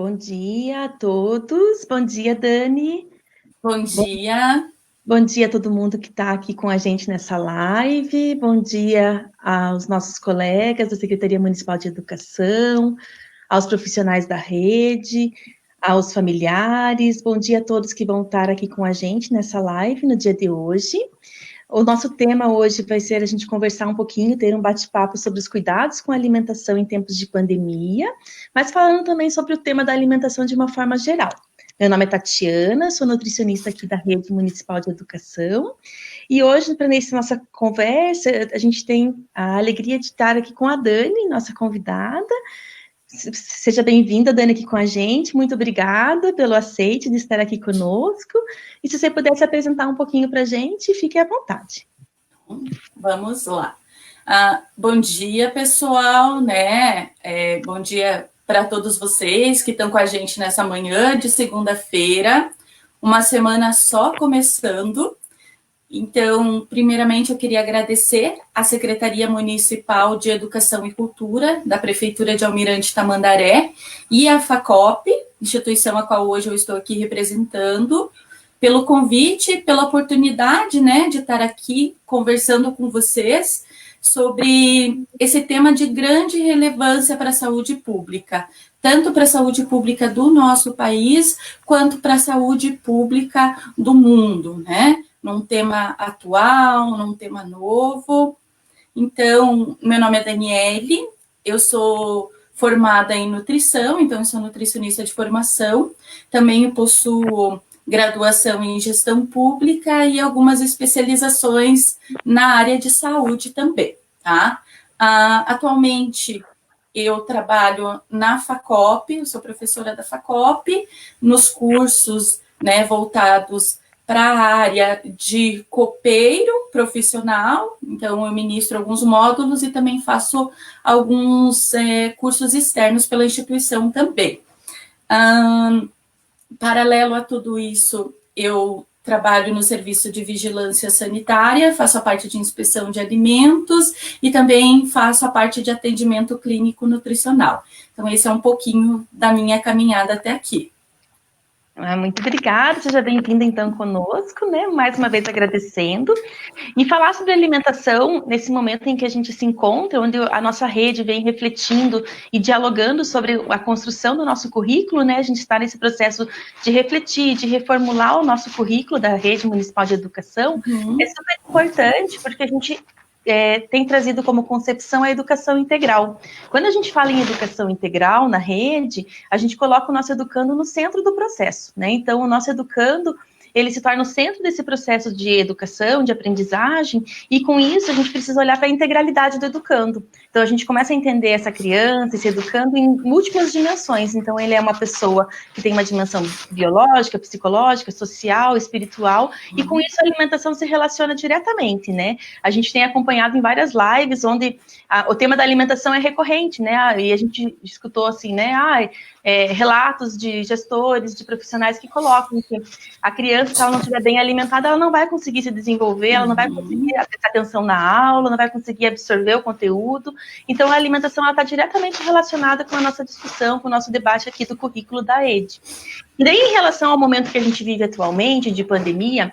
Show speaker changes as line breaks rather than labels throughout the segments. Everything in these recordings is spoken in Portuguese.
Bom dia a todos. Bom dia, Dani.
Bom
Bom,
dia.
bom dia a todo mundo que está aqui com a gente nessa live. Bom dia aos nossos colegas da Secretaria Municipal de Educação, aos profissionais da rede, aos familiares. Bom dia a todos que vão estar aqui com a gente nessa live no dia de hoje. O nosso tema hoje vai ser a gente conversar um pouquinho, ter um bate-papo sobre os cuidados com a alimentação em tempos de pandemia, mas falando também sobre o tema da alimentação de uma forma geral. Meu nome é Tatiana, sou nutricionista aqui da Rede Municipal de Educação, e hoje, para nessa nossa conversa, a gente tem a alegria de estar aqui com a Dani, nossa convidada. Seja bem-vinda, Dani, aqui com a gente. Muito obrigada pelo aceite de estar aqui conosco. E se você pudesse apresentar um pouquinho para a gente, fique à vontade.
Vamos lá. Bom dia, pessoal, né? Bom dia para todos vocês que estão com a gente nessa manhã de segunda-feira. Uma semana só começando. Então, primeiramente, eu queria agradecer à Secretaria Municipal de Educação e Cultura da Prefeitura de Almirante Tamandaré e à FACOP, instituição a qual hoje eu estou aqui representando, pelo convite, pela oportunidade, né, de estar aqui conversando com vocês sobre esse tema de grande relevância para a saúde pública, tanto para a saúde pública do nosso país, quanto para a saúde pública do mundo, né? Num tema atual, num tema novo. Então, meu nome é Daniele, eu sou formada em nutrição, então eu sou nutricionista de formação, também possuo graduação em gestão pública e algumas especializações na área de saúde também, tá? Atualmente, eu trabalho na FACOP, eu sou professora da FACOP, nos cursos, né, voltados para a área de copeiro profissional, então eu ministro alguns módulos e também faço alguns cursos externos pela instituição também. Paralelo a tudo isso, eu trabalho no serviço de vigilância sanitária, faço a parte de inspeção de alimentos e também faço a parte de atendimento clínico nutricional. Então, esse é um pouquinho da minha caminhada até aqui.
Muito obrigada, seja bem-vinda então conosco, né? Mais uma vez agradecendo. E falar sobre alimentação nesse momento em que a gente se encontra, onde a nossa rede vem refletindo e dialogando sobre a construção do nosso currículo, né? A gente está nesse processo de refletir, de reformular o nosso currículo da Rede Municipal de Educação. É super importante, porque a gente tem trazido como concepção a educação integral. Quando a gente fala em educação integral na rede, a gente coloca o nosso educando no centro do processo, né? Então, o nosso educando, ele se torna o centro desse processo de educação, de aprendizagem, e com isso a gente precisa olhar para a integralidade do educando. Então a gente começa a entender essa criança, esse educando em múltiplas dimensões. Então ele é uma pessoa que tem uma dimensão biológica, psicológica, social, espiritual, e com isso a alimentação se relaciona diretamente, né? A gente tem acompanhado em várias lives onde o tema da alimentação é recorrente, né? E a gente escutou assim, né? Relatos de gestores, de profissionais que colocam que a criança, se ela não estiver bem alimentada, ela não vai conseguir se desenvolver, ela não vai conseguir prestar atenção na aula, não vai conseguir absorver o conteúdo. Então, a alimentação está diretamente relacionada com a nossa discussão, com o nosso debate aqui do currículo da ED. E daí, em relação ao momento que a gente vive atualmente, de pandemia,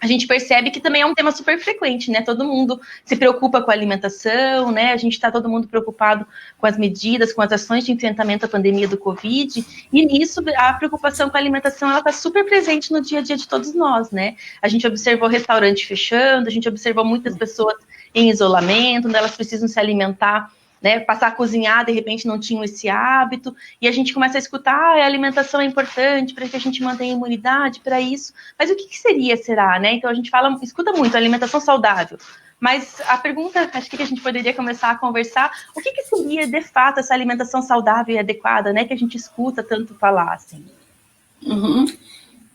a gente percebe que também é um tema super frequente, né? Todo mundo se preocupa com a alimentação, né? A gente está todo mundo preocupado com as medidas, com as ações de enfrentamento à pandemia do Covid, e nisso a preocupação com a alimentação, ela está super presente no dia a dia de todos nós, né? A gente observou restaurante fechando, a gente observou muitas pessoas em isolamento, onde elas precisam se alimentar, né, passar a cozinhar, de repente não tinham esse hábito, e a gente começa a escutar, a alimentação é importante para que a gente mantenha a imunidade, para isso, mas o que será, né? Então a gente escuta muito, alimentação saudável, mas a pergunta, acho que a gente poderia começar a conversar, o que seria de fato essa alimentação saudável e adequada, né, que a gente escuta tanto falar, assim?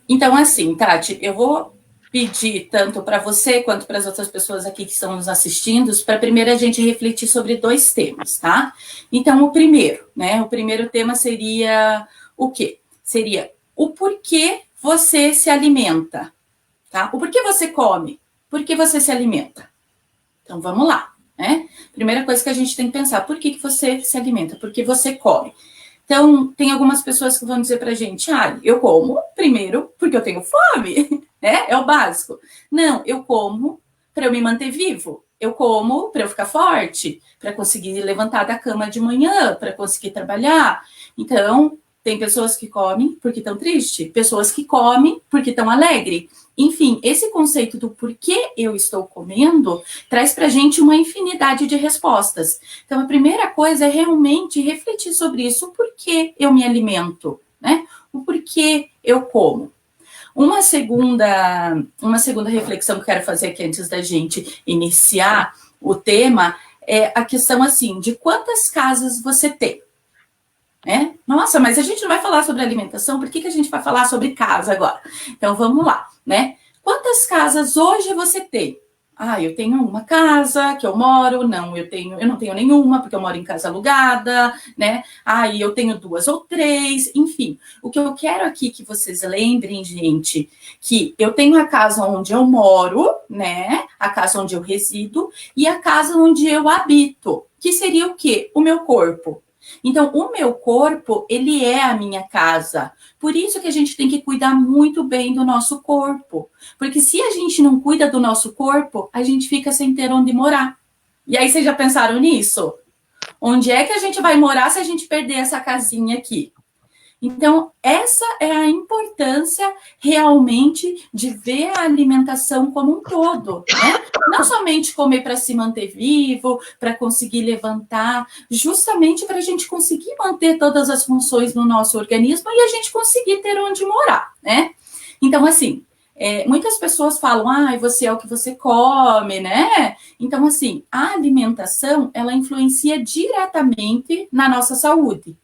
Então, assim, Tati, eu vou pedir tanto para você quanto para as outras pessoas aqui que estão nos assistindo, para primeiro a gente refletir sobre dois temas, tá? Então, o primeiro tema seria o quê? Seria o porquê você se alimenta, tá? O porquê você come, por que você se alimenta. Então, vamos lá, né? Primeira coisa que a gente tem que pensar, por que você se alimenta, por que você come. Então, tem algumas pessoas que vão dizer pra gente, eu como primeiro porque eu tenho fome, né? É o básico. Não, eu como para eu me manter vivo. Eu como para eu ficar forte, para conseguir levantar da cama de manhã, para conseguir trabalhar. Então, tem pessoas que comem porque estão tristes, pessoas que comem porque estão alegres. Enfim, esse conceito do porquê eu estou comendo traz para a gente uma infinidade de respostas. Então, a primeira coisa é realmente refletir sobre isso, o porquê eu me alimento, né? O porquê eu como. Uma segunda reflexão que eu quero fazer aqui antes da gente iniciar o tema é a questão assim, de quantas casas você tem? Né? Nossa, mas a gente não vai falar sobre alimentação, por que a gente vai falar sobre casa agora? Então vamos lá, né? Quantas casas hoje você tem? Eu tenho uma casa que eu moro, não, eu não tenho nenhuma, porque eu moro em casa alugada, né? Eu tenho 2 ou 3, enfim. O que eu quero aqui que vocês lembrem, gente, que eu tenho a casa onde eu moro, né? A casa onde eu resido, e a casa onde eu habito, que seria o quê? O meu corpo. Então, o meu corpo, ele é a minha casa. Por isso que a gente tem que cuidar muito bem do nosso corpo. Porque se a gente não cuida do nosso corpo, a gente fica sem ter onde morar. E aí, vocês já pensaram nisso? Onde é que a gente vai morar se a gente perder essa casinha aqui? Então, essa é a importância realmente de ver a alimentação como um todo, né? Não somente comer para se manter vivo, para conseguir levantar, justamente para a gente conseguir manter todas as funções no nosso organismo e a gente conseguir ter onde morar, né? Então, assim, muitas pessoas falam, você é o que você come, né? Então, assim, a alimentação, ela influencia diretamente na nossa saúde.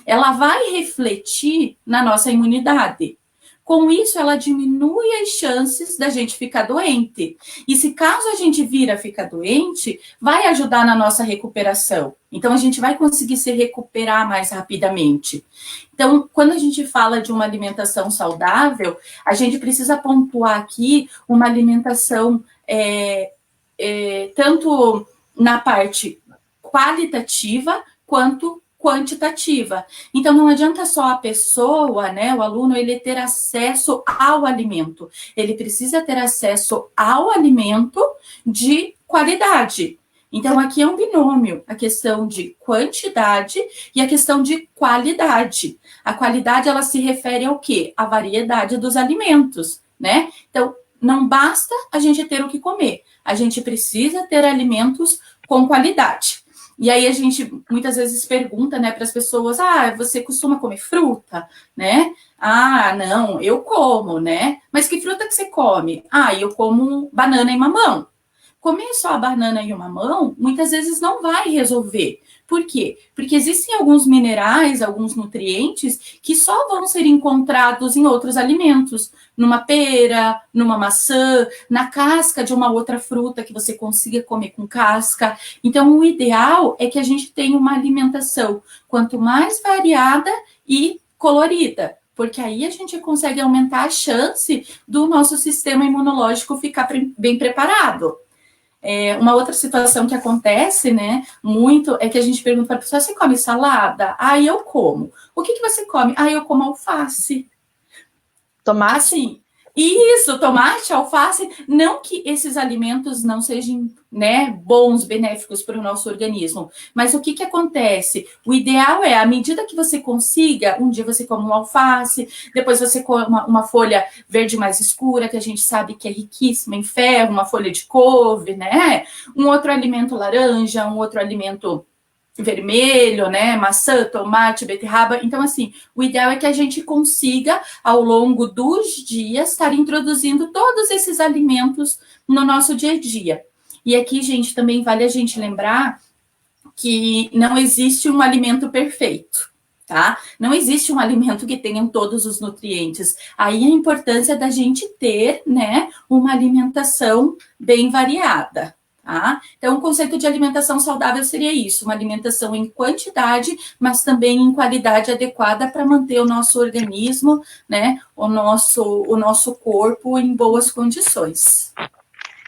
Ela vai refletir na nossa imunidade. Com isso, ela diminui as chances da gente ficar doente. E se caso a gente vir a ficar doente, vai ajudar na nossa recuperação. Então, a gente vai conseguir se recuperar mais rapidamente. Então, quando a gente fala de uma alimentação saudável, a gente precisa pontuar aqui uma alimentação tanto na parte qualitativa quanto quantitativa. Então, não adianta só a pessoa, né, o aluno, ele ter acesso ao alimento. Ele precisa ter acesso ao alimento de qualidade. Então, aqui é um binômio, a questão de quantidade e a questão de qualidade. A qualidade, ela se refere ao quê? À variedade dos alimentos, né? Então, não basta a gente ter o que comer. A gente precisa ter alimentos com qualidade. E aí a gente muitas vezes pergunta, né, para as pessoas, você costuma comer fruta, né? Não, eu como, né? Mas que fruta que você come? Eu como banana e mamão. Comer só a banana e o mamão, muitas vezes não vai resolver. Por quê? Porque existem alguns minerais, alguns nutrientes que só vão ser encontrados em outros alimentos. Numa pera, numa maçã, na casca de uma outra fruta que você consiga comer com casca. Então, o ideal é que a gente tenha uma alimentação quanto mais variada e colorida, porque aí a gente consegue aumentar a chance do nosso sistema imunológico ficar bem preparado. Uma outra situação que acontece, né, muito, é que a gente pergunta para a pessoa, você come salada? Eu como. O que você come? Eu como alface.
Tomate?
Assim, isso, tomate, alface, não que esses alimentos não sejam, né, bons, benéficos para o nosso organismo, mas o que acontece? O ideal é, à medida que você consiga, um dia você come um alface, depois você come uma folha verde mais escura, que a gente sabe que é riquíssima em ferro, uma folha de couve, né, um outro alimento laranja, um outro alimento vermelho, né, maçã, tomate, beterraba. Então, assim, o ideal é que a gente consiga, ao longo dos dias, estar introduzindo todos esses alimentos no nosso dia a dia. E aqui, gente, também vale a gente lembrar que não existe um alimento perfeito, tá? Não existe um alimento que tenha todos os nutrientes. Aí a importância da gente ter, né, uma alimentação bem variada. Tá? Então, o conceito de alimentação saudável seria isso, uma alimentação em quantidade, mas também em qualidade adequada para manter o nosso organismo, né, o nosso corpo em boas condições.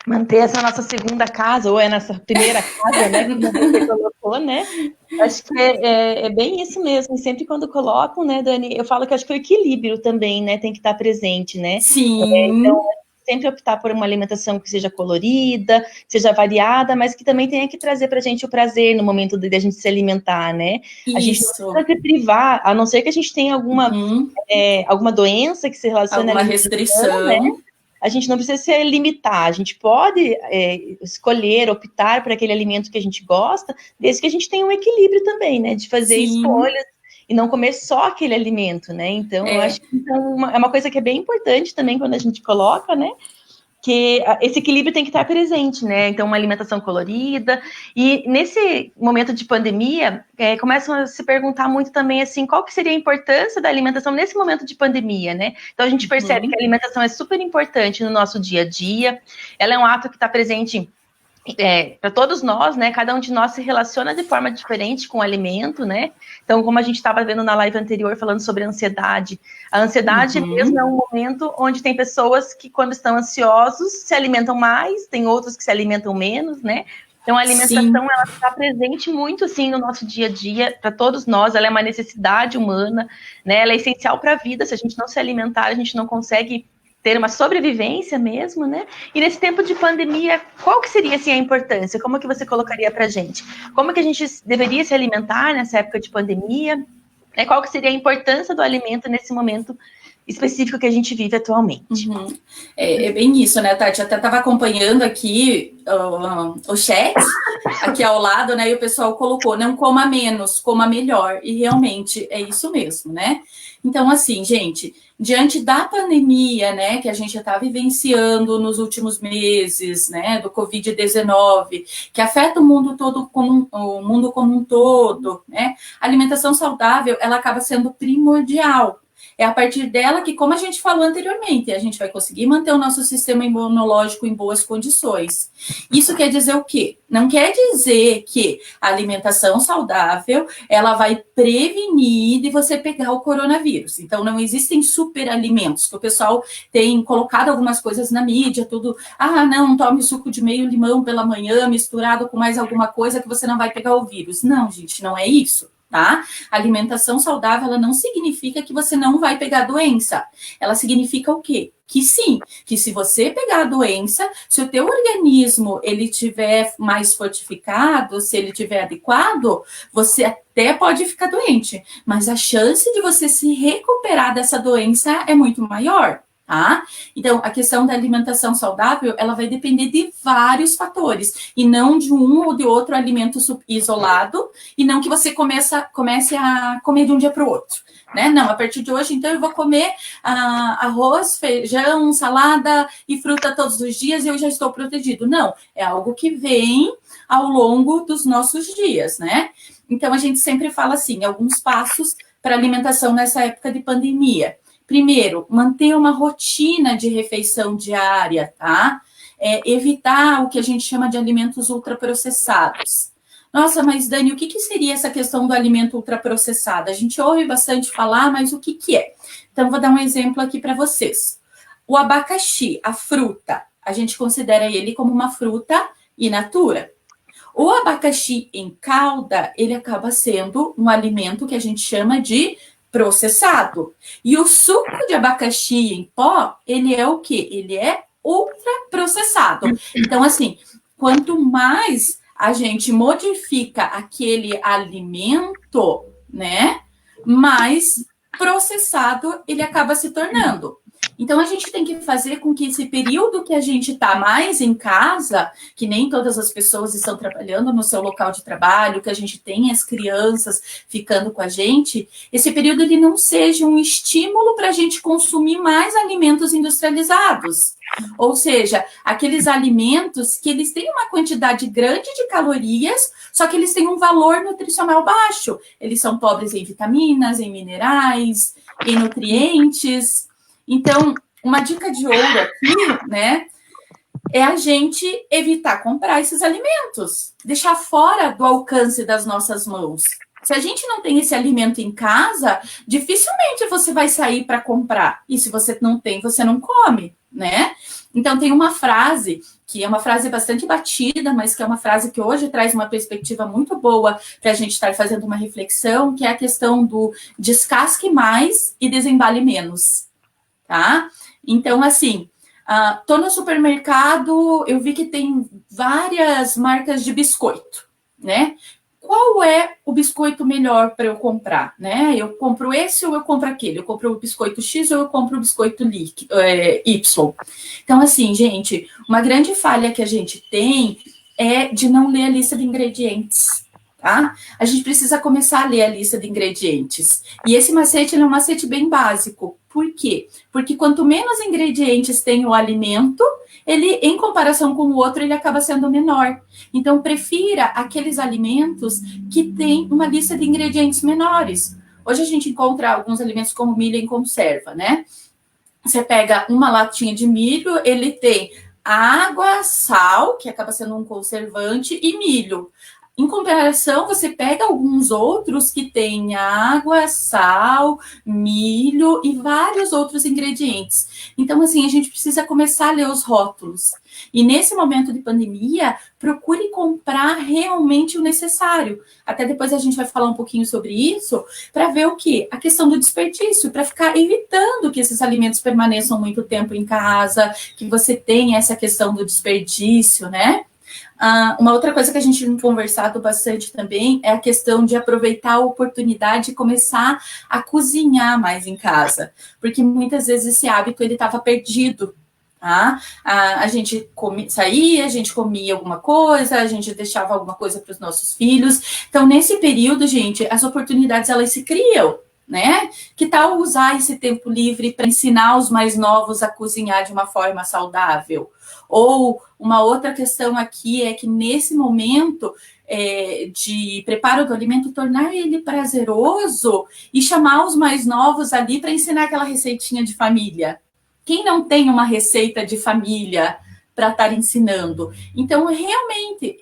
manter essa nossa segunda casa, ou é nossa primeira casa, né, como você colocou, né, acho que é bem isso mesmo, e sempre quando colocam, né, Dani, eu falo que acho que o equilíbrio também, né, tem que estar presente, né,
Sim.
então, sempre optar por uma alimentação que seja colorida, seja variada, mas que também tenha que trazer para a gente o prazer no momento de a gente se alimentar, né, a gente não
Isso.
precisa se privar, a não ser que a gente tenha alguma doença que se relacione à
Alguma
alimentação, né,
restrição.
a gente não precisa se limitar, a gente pode escolher, optar por aquele alimento que a gente gosta, desde que a gente tenha um equilíbrio também, né, de fazer
Sim.
escolhas e não comer só aquele alimento, né, então eu acho que é uma coisa que é bem importante também quando a gente coloca, né, que esse equilíbrio tem que estar presente, né? Então, uma alimentação colorida. E nesse momento de pandemia, começam a se perguntar muito também, assim, qual que seria a importância da alimentação nesse momento de pandemia, né? Então, a gente percebe que a alimentação é super importante no nosso dia a dia. Ela é um ato que está presente para todos nós, né? Cada um de nós se relaciona de forma diferente com o alimento, né? Então, como a gente estava vendo na live anterior falando sobre a ansiedade mesmo é um momento onde tem pessoas que, quando estão ansiosos, se alimentam mais, tem outros que se alimentam menos, né? Então, a alimentação, ela está presente muito, assim, no nosso dia a dia, para todos nós, ela é uma necessidade humana, né? Ela é essencial para a vida, se a gente não se alimentar, a gente não consegue ter uma sobrevivência mesmo, né? E nesse tempo de pandemia, qual que seria assim a importância? Como que você colocaria para a gente? Como que a gente deveria se alimentar nessa época de pandemia? Qual que seria a importância do alimento nesse momento específico que a gente vive atualmente?
É bem isso, né, Tati? Até estava acompanhando aqui o chat, aqui ao lado, né? E o pessoal colocou, não coma menos, coma melhor. E realmente é isso mesmo, né? Então, assim, gente, diante da pandemia, né, que a gente já está vivenciando nos últimos meses, né, do Covid-19, que afeta o mundo todo, o mundo como um todo, né, a alimentação saudável, ela acaba sendo primordial. É a partir dela que, como a gente falou anteriormente, a gente vai conseguir manter o nosso sistema imunológico em boas condições. Isso quer dizer o quê? Não quer dizer que a alimentação saudável, ela vai prevenir de você pegar o coronavírus. Então, não existem superalimentos, que o pessoal tem colocado algumas coisas na mídia, tudo, não, tome suco de meio limão pela manhã, misturado com mais alguma coisa que você não vai pegar o vírus. Não, gente, não é isso. Tá? Alimentação saudável, ela não significa que você não vai pegar doença. Ela significa o quê? Que sim, que se você pegar a doença, se o teu organismo ele tiver mais fortificado, se ele tiver adequado, você até pode ficar doente, mas a chance de você se recuperar dessa doença é muito maior. Tá? Então, a questão da alimentação saudável, ela vai depender de vários fatores, e não de um ou de outro alimento isolado, e não que você comece a comer de um dia para o outro. Né? Não, a partir de hoje, então, eu vou comer arroz, feijão, salada e fruta todos os dias e eu já estou protegido. Não, é algo que vem ao longo dos nossos dias, né? Então, a gente sempre fala assim, alguns passos para alimentação nessa época de pandemia. Primeiro, manter uma rotina de refeição diária, tá? Evitar o que a gente chama de alimentos ultraprocessados. Nossa, mas Dani, o que seria essa questão do alimento ultraprocessado? A gente ouve bastante falar, mas o que é? Então, vou dar um exemplo aqui para vocês. O abacaxi, a fruta, a gente considera ele como uma fruta in natura. O abacaxi em calda, ele acaba sendo um alimento que a gente chama de processado. E o suco de abacaxi em pó, ele é o quê? Ele é ultraprocessado. Então, assim, quanto mais a gente modifica aquele alimento, né, mais processado ele acaba se tornando. Então, a gente tem que fazer com que esse período que a gente está mais em casa, que nem todas as pessoas estão trabalhando no seu local de trabalho, que a gente tem as crianças ficando com a gente, esse período ele não seja um estímulo para a gente consumir mais alimentos industrializados. Ou seja, aqueles alimentos que eles têm uma quantidade grande de calorias, só que eles têm um valor nutricional baixo. Eles são pobres em vitaminas, em minerais, em nutrientes. Então, uma dica de ouro aqui, né, é a gente evitar comprar esses alimentos, deixar fora do alcance das nossas mãos. Se a gente não tem esse alimento em casa, dificilmente você vai sair para comprar. E se você não tem, você não come, né? Então, tem uma frase, que é uma frase bastante batida, mas que é uma frase que hoje traz uma perspectiva muito boa para a gente estar fazendo uma reflexão, que é a questão do descasque mais e desembale menos, tá? Então, assim, tô no supermercado, eu vi que tem várias marcas de biscoito, né? Qual é o biscoito melhor para eu comprar, né? Eu compro esse ou eu compro aquele? Eu compro o biscoito X ou eu compro o biscoito Y? Então, assim, gente, uma grande falha que a gente tem é de não ler a lista de ingredientes, tá? A gente precisa começar a ler a lista de ingredientes. E esse macete é um macete bem básico. Por quê? Porque quanto menos ingredientes tem o alimento, ele, em comparação com o outro, ele acaba sendo menor. Então, prefira aqueles alimentos que têm uma lista de ingredientes menores. Hoje a gente encontra alguns alimentos como milho em conserva, né? Você pega uma latinha de milho, ele tem água, sal, que acaba sendo um conservante, e milho. Em comparação, você pega alguns outros que têm água, sal, milho e vários outros ingredientes. Então, assim, a gente precisa começar a ler os rótulos. E nesse momento de pandemia, procure comprar realmente o necessário. Até depois a gente vai falar um pouquinho sobre isso, para ver o quê? A questão do desperdício, para ficar evitando que esses alimentos permaneçam muito tempo em casa, que você tenha essa questão do desperdício, né? Uma outra coisa que a gente tem conversado bastante também é a questão de aproveitar a oportunidade e começar a cozinhar mais em casa, porque muitas vezes esse hábito ele estava perdido. Tá? A gente saía, a gente comia alguma coisa, a gente deixava alguma coisa para os nossos filhos. Então, nesse período, gente, as oportunidades elas se criam, né? Que tal usar esse tempo livre para ensinar os mais novos a cozinhar de uma forma saudável? Ou uma outra questão aqui é que nesse momento de preparo do alimento, tornar ele prazeroso e chamar os mais novos ali para ensinar aquela receitinha de família. Quem não tem uma receita de família para estar ensinando? Então, realmente,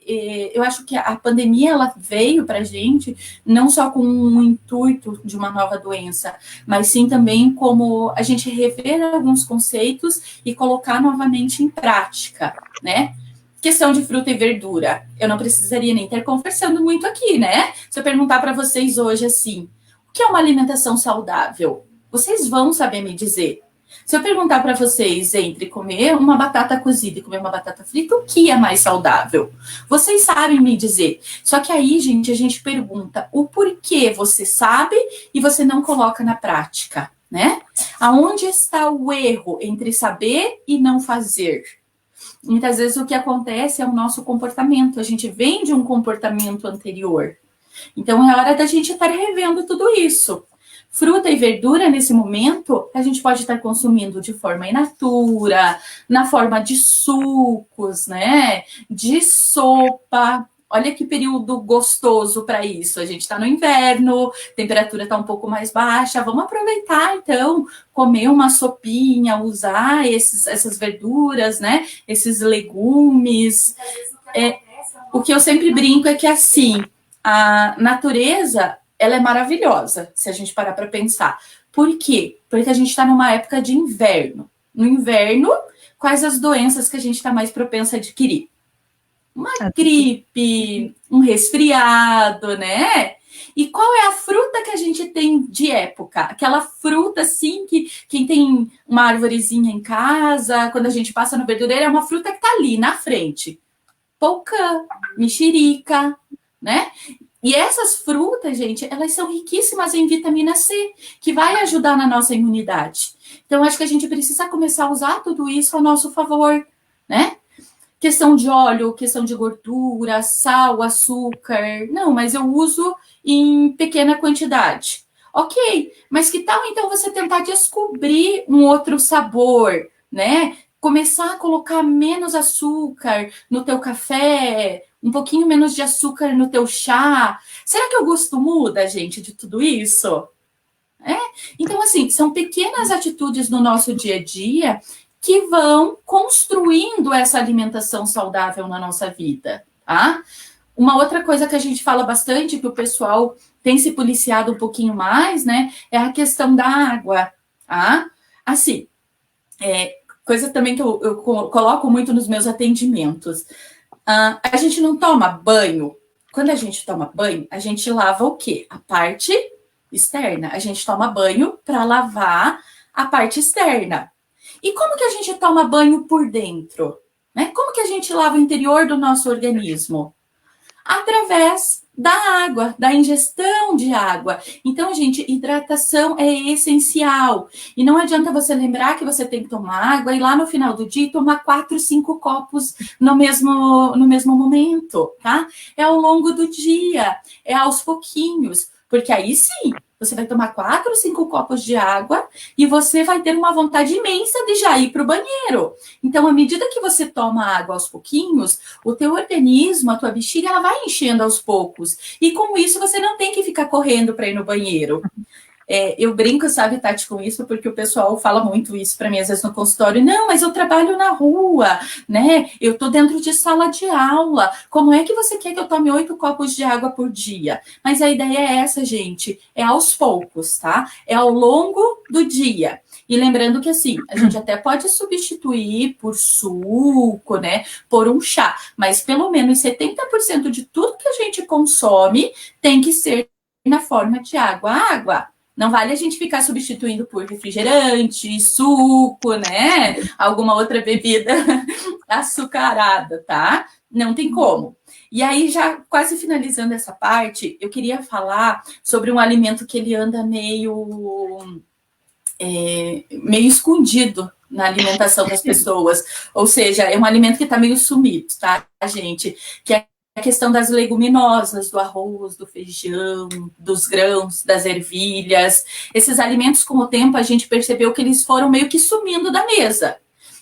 eu acho que a pandemia ela veio para a gente não só com um intuito de uma nova doença, mas sim também como a gente rever alguns conceitos e colocar novamente em prática, né? Questão de fruta e verdura. Eu não precisaria nem estar conversando muito aqui, né? Se eu perguntar para vocês hoje assim, o que é uma alimentação saudável? Vocês vão saber me dizer. Se eu perguntar para vocês entre comer uma batata cozida e comer uma batata frita, o que é mais saudável? Vocês sabem me dizer. Só que aí, gente, a gente pergunta o porquê você sabe e você não coloca na prática, né? Aonde está o erro entre saber e não fazer? Muitas vezes o que acontece é o nosso comportamento. A gente vem de um comportamento anterior. Então, é hora da gente estar revendo tudo isso. Fruta e verdura, nesse momento, a gente pode estar consumindo de forma in natura, na forma de sucos, né? De sopa. Olha que período gostoso para isso. A gente está no inverno, a temperatura está um pouco mais baixa. Vamos aproveitar, então, comer uma sopinha, usar essas verduras, né? Esses legumes. O que eu sempre brinco é que, assim, a natureza ela é maravilhosa, se a gente parar para pensar. Por quê? Porque a gente está numa época de inverno. No inverno, quais as doenças que a gente está mais propensa a adquirir? Uma gripe, um resfriado, né? E qual é a fruta que a gente tem de época? Aquela fruta, assim, que quem tem uma arvorezinha em casa, quando a gente passa no verdureiro, é uma fruta que está ali, na frente. Pocã, mexerica, né? E essas frutas, gente, elas são riquíssimas em vitamina C, que vai ajudar na nossa imunidade. Então, acho que a gente precisa começar a usar tudo isso a nosso favor, né? Questão de óleo, questão de gordura, sal, açúcar. Não, mas eu uso em pequena quantidade. Ok, mas que tal então você tentar descobrir um outro sabor, né? Começar a colocar menos açúcar no teu café, um pouquinho menos de açúcar no teu chá. Será que o gosto muda, gente, de tudo isso? Então, assim, são pequenas atitudes no nosso dia a dia que vão construindo essa alimentação saudável na nossa vida, tá? Uma outra coisa que a gente fala bastante, que o pessoal tem se policiado um pouquinho mais, né, é a questão da água, tá? Assim, coisa também que eu coloco muito nos meus atendimentos. A gente não toma banho. Quando a gente toma banho, a gente lava o quê? A parte externa. A gente toma banho para lavar a parte externa. E como que a gente toma banho por dentro? Né? Como que a gente lava o interior do nosso organismo? Através da água, da ingestão de água. Então, gente, hidratação é essencial. E não adianta você lembrar que você tem que tomar água e lá no final do dia tomar 4, 5 copos no mesmo momento, tá? É ao longo do dia, é aos pouquinhos. Porque aí sim, você vai tomar 4, 5 copos de água e você vai ter uma vontade imensa de já ir para o banheiro. Então, à medida que você toma água aos pouquinhos, o teu organismo, a tua bexiga, ela vai enchendo aos poucos. E com isso, você não tem que ficar correndo para ir no banheiro. Eu brinco, sabe, Tati, com isso, porque o pessoal fala muito isso para mim, às vezes no consultório. Não, mas eu trabalho na rua, né? Eu tô dentro de sala de aula. Como é que você quer que eu tome 8 copos de água por dia? Mas a ideia é essa, gente. É aos poucos, tá? É ao longo do dia. E lembrando que, assim, a gente até pode substituir por suco, né? Por um chá. Mas pelo menos 70% de tudo que a gente consome tem que ser na forma de água. Água. Não vale a gente ficar substituindo por refrigerante, suco, né? Alguma outra bebida açucarada, tá? Não tem como. E aí, já quase finalizando essa parte, eu queria falar sobre um alimento que ele anda meio escondido na alimentação das pessoas. Ou seja, é um alimento que está meio sumido, tá, gente? Que é a questão das leguminosas, do arroz, do feijão, dos grãos, das ervilhas. Esses alimentos, com o tempo, a gente percebeu que eles foram meio que sumindo da mesa.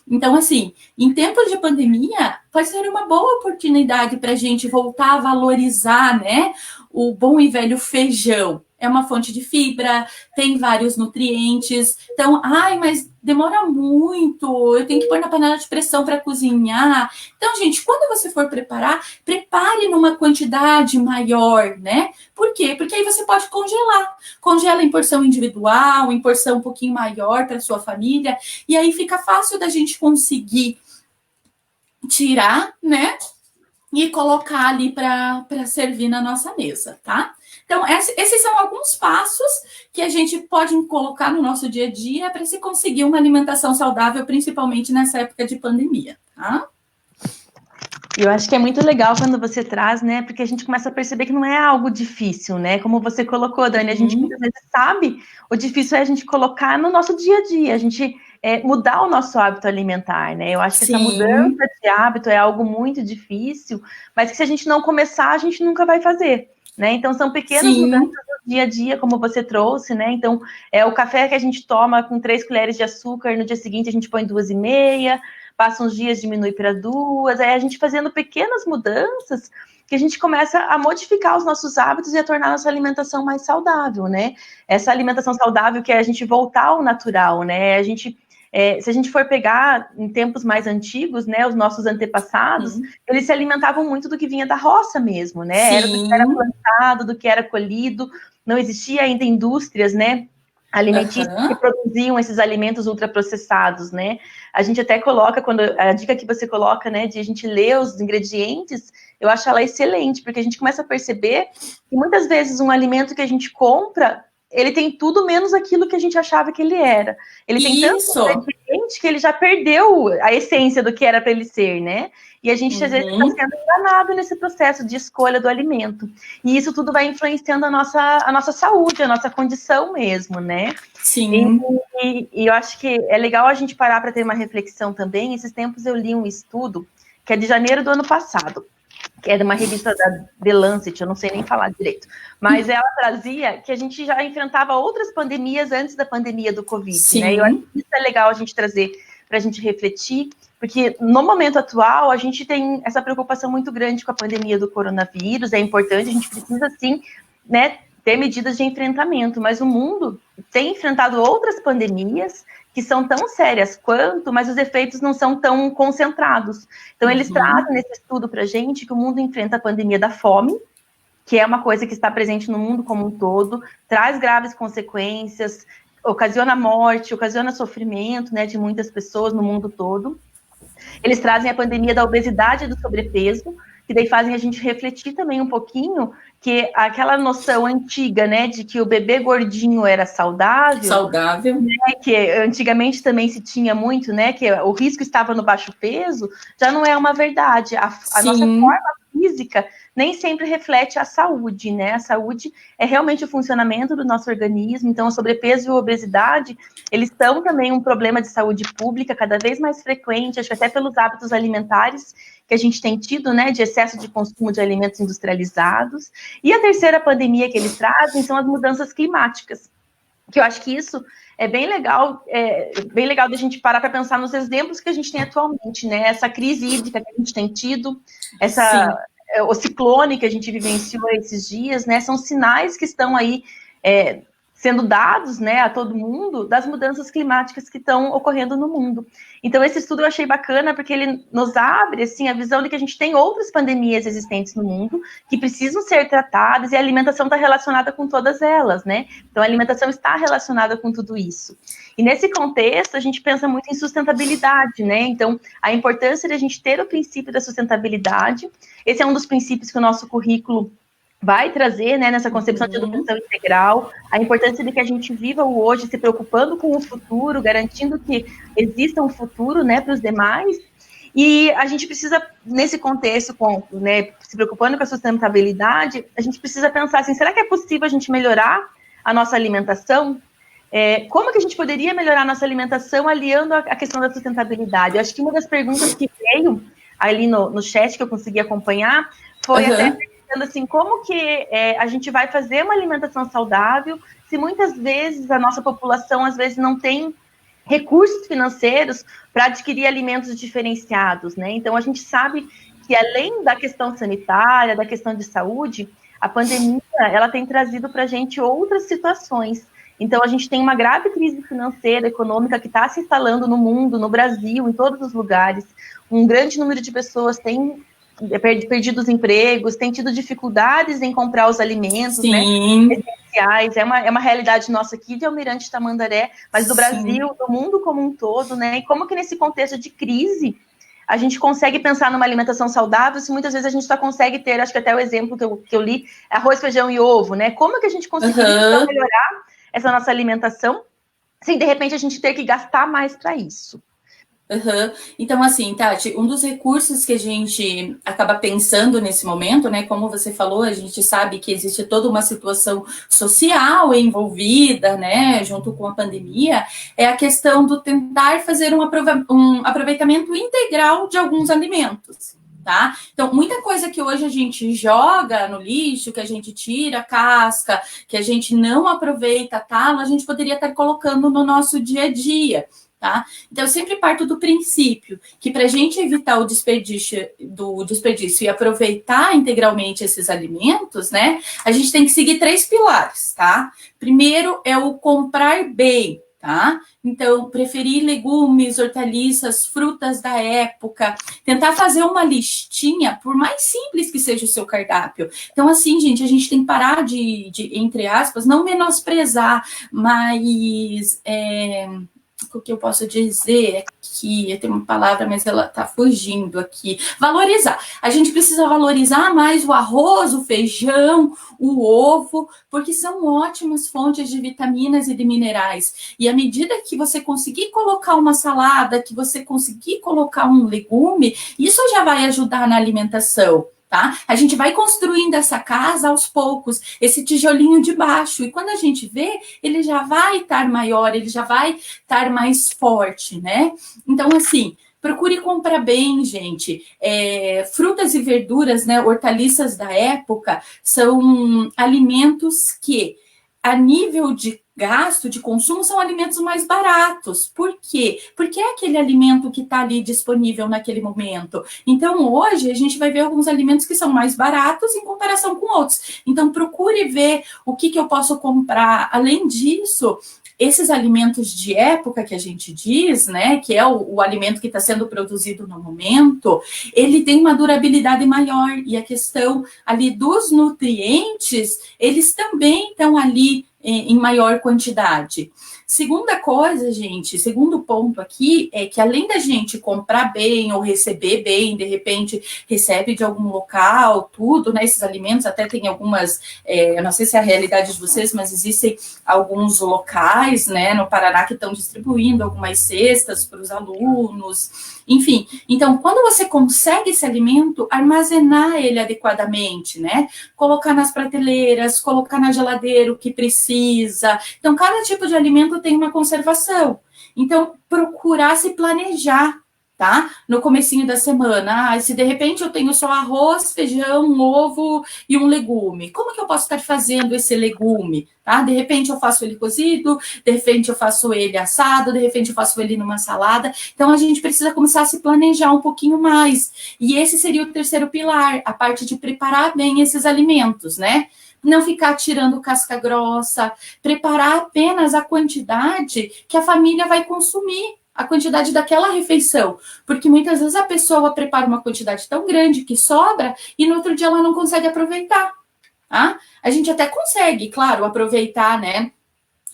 Então, assim, em tempos de pandemia, pode ser uma boa oportunidade para a gente voltar a valorizar, né, o bom e velho feijão. É uma fonte de fibra, tem vários nutrientes. Então, mas demora muito, eu tenho que pôr na panela de pressão para cozinhar. Então, gente, quando você for preparar, prepare numa quantidade maior, né? Por quê? Porque aí você pode congelar. Congela em porção individual, em porção um pouquinho maior para sua família. E aí fica fácil da gente conseguir tirar, né? E colocar ali para servir na nossa mesa, tá? Então, esses são alguns passos que a gente pode colocar no nosso dia a dia para se conseguir uma alimentação saudável, principalmente nessa época de pandemia, tá?
Eu acho que é muito legal quando você traz, né? Porque a gente começa a perceber que não é algo difícil, né? Como você colocou, Dani, a gente muitas vezes sabe, o difícil é a gente colocar no nosso dia a dia, a gente mudar o nosso hábito alimentar, né? Eu acho que essa mudança de hábito é algo muito difícil, mas que se a gente não começar, a gente nunca vai fazer, né? Então, são pequenas mudanças do dia a dia, como você trouxe, né? Então, o café que a gente toma com 3 colheres de açúcar, no dia seguinte a gente põe 2,5, passa uns dias, diminui para 2, aí a gente fazendo pequenas mudanças que a gente começa a modificar os nossos hábitos e a tornar a nossa alimentação mais saudável, né? Essa alimentação saudável que é a gente voltar ao natural, né? Se a gente for pegar em tempos mais antigos, né, os nossos antepassados, eles se alimentavam muito do que vinha da roça mesmo, né? Era do que era plantado, do que era colhido, não existia ainda indústrias, né, alimentícias que produziam esses alimentos ultraprocessados, né? A gente até coloca, a dica que você coloca, né, de a gente ler os ingredientes, eu acho ela excelente, porque a gente começa a perceber que muitas vezes um alimento que a gente compra, ele tem tudo menos aquilo que a gente achava que ele era. Ele tem tanto ingrediente que ele já perdeu a essência do que era para ele ser, né? E a gente, às vezes, está sendo enganado nesse processo de escolha do alimento. E isso tudo vai influenciando a nossa saúde, a nossa condição mesmo, né?
Sim.
E eu acho que é legal a gente parar para ter uma reflexão também. Esses tempos eu li um estudo que é de janeiro do ano passado, que é de uma revista da The Lancet, eu não sei nem falar direito, mas ela trazia que a gente já enfrentava outras pandemias antes da pandemia do Covid, né? E eu acho que isso é legal a gente trazer para a gente refletir, porque no momento atual a gente tem essa preocupação muito grande com a pandemia do coronavírus, é importante, a gente precisa sim, né, ter medidas de enfrentamento, mas o mundo tem enfrentado outras pandemias que são tão sérias quanto, mas os efeitos não são tão concentrados. Então, eles trazem nesse estudo para a gente que o mundo enfrenta a pandemia da fome, que é uma coisa que está presente no mundo como um todo, traz graves consequências, ocasiona morte, ocasiona sofrimento, né, de muitas pessoas no mundo todo. Eles trazem a pandemia da obesidade e do sobrepeso, que daí fazem a gente refletir também um pouquinho que aquela noção antiga, né, de que o bebê gordinho era saudável, né, que antigamente também se tinha muito, né, que o risco estava no baixo peso, já não é uma verdade. A nossa forma física nem sempre reflete a saúde, né? A saúde é realmente o funcionamento do nosso organismo, então o sobrepeso e a obesidade, eles são também um problema de saúde pública cada vez mais frequente, acho que até pelos hábitos alimentares que a gente tem tido, né, de excesso de consumo de alimentos industrializados. E a terceira pandemia que eles trazem são as mudanças climáticas, que eu acho que isso é bem legal da gente parar para pensar nos exemplos que a gente tem atualmente, né? Essa crise hídrica que a gente tem tido, o ciclone que a gente vivenciou esses dias, né? São sinais que estão aí sendo dados, né, a todo mundo das mudanças climáticas que estão ocorrendo no mundo. Então, esse estudo eu achei bacana porque ele nos abre, assim, a visão de que a gente tem outras pandemias existentes no mundo que precisam ser tratadas e a alimentação está relacionada com todas elas, né? Então, a alimentação está relacionada com tudo isso. E nesse contexto, a gente pensa muito em sustentabilidade, né? Então, a importância de a gente ter o princípio da sustentabilidade. Esse é um dos princípios que o nosso currículo vai trazer, né, nessa concepção de educação integral, a importância de que a gente viva o hoje se preocupando com o futuro, garantindo que exista um futuro, né, para os demais, e a gente precisa, nesse contexto, né, se preocupando com a sustentabilidade, a gente precisa pensar assim, será que é possível a gente melhorar a nossa alimentação? Como que a gente poderia melhorar a nossa alimentação aliando a questão da sustentabilidade? Eu acho que uma das perguntas que veio ali no chat, que eu consegui acompanhar, foi até assim, como que a gente vai fazer uma alimentação saudável se muitas vezes a nossa população, às vezes, não tem recursos financeiros para adquirir alimentos diferenciados, né? Então, a gente sabe que, além da questão sanitária, da questão de saúde, a pandemia, ela tem trazido para a gente outras situações. Então, a gente tem uma grave crise financeira, econômica, que está se instalando no mundo, no Brasil, em todos os lugares. Um grande número de pessoas tem perdido os empregos, tem tido dificuldades em comprar os alimentos, né, essenciais. É uma realidade nossa aqui de Almirante Tamandaré, mas do Brasil, do mundo como um todo, né? E como que nesse contexto de crise a gente consegue pensar numa alimentação saudável se muitas vezes a gente só consegue ter, acho que até o exemplo que eu li, arroz, feijão e ovo, né? Como que a gente conseguiria melhorar essa nossa alimentação sem, de repente, a gente ter que gastar mais para isso?
Então, assim, Tati, um dos recursos que a gente acaba pensando nesse momento, né, como você falou, a gente sabe que existe toda uma situação social envolvida, né, junto com a pandemia, é a questão do tentar fazer um aproveitamento integral de alguns alimentos. Tá? Então, muita coisa que hoje a gente joga no lixo, que a gente tira a casca, que a gente não aproveita, a gente poderia estar colocando no nosso dia a dia. Tá? Então, eu sempre parto do princípio que para a gente evitar o desperdício e aproveitar integralmente esses alimentos, né, a gente tem que seguir 3 pilares, tá? Primeiro é o comprar bem, tá? Então, preferir legumes, hortaliças, frutas da época, tentar fazer uma listinha, por mais simples que seja o seu cardápio. Então, assim, gente, a gente tem que parar de entre aspas, não menosprezar, mas o que eu posso dizer aqui, eu tenho uma palavra, mas ela tá fugindo aqui. Valorizar. A gente precisa valorizar mais o arroz, o feijão, o ovo, porque são ótimas fontes de vitaminas e de minerais. E à medida que você conseguir colocar uma salada, que você conseguir colocar um legume, isso já vai ajudar na alimentação. Tá? A gente vai construindo essa casa aos poucos, esse tijolinho de baixo, e quando a gente vê, ele já vai estar maior, ele já vai estar mais forte, né? Então, assim, procure comprar bem, gente. Frutas e verduras, né, hortaliças da época, são alimentos que, a nível de gasto, de consumo, são alimentos mais baratos. Por quê? Porque é aquele alimento que está ali disponível naquele momento. Então, hoje, a gente vai ver alguns alimentos que são mais baratos em comparação com outros. Então, procure ver o que eu posso comprar. Além disso, esses alimentos de época que a gente diz, né, que é o alimento que está sendo produzido no momento, ele tem uma durabilidade maior. E a questão ali dos nutrientes, eles também estão ali em maior quantidade. Segunda coisa, gente, segundo ponto aqui é que além da gente comprar bem ou receber bem, de repente recebe de algum local, tudo, né? Esses alimentos até tem algumas, eu não sei se é a realidade de vocês, mas existem alguns locais, né, no Paraná que estão distribuindo algumas cestas para os alunos, enfim. Então, quando você consegue esse alimento, armazenar ele adequadamente, né? Colocar nas prateleiras, colocar na geladeira o que precisa. Então, cada tipo de alimento tem uma conservação. Então, procurar se planejar, tá? No comecinho da semana. Se de repente eu tenho só arroz, feijão, ovo e um legume, como que eu posso estar fazendo esse legume? Tá? De repente eu faço ele cozido, de repente eu faço ele assado, de repente eu faço ele numa salada. Então, a gente precisa começar a se planejar um pouquinho mais. E esse seria o terceiro pilar, a parte de preparar bem esses alimentos, né? Não ficar tirando casca grossa, preparar apenas a quantidade que a família vai consumir, a quantidade daquela refeição, porque muitas vezes a pessoa prepara uma quantidade tão grande que sobra e no outro dia ela não consegue aproveitar, tá? A gente até consegue, claro, aproveitar, né,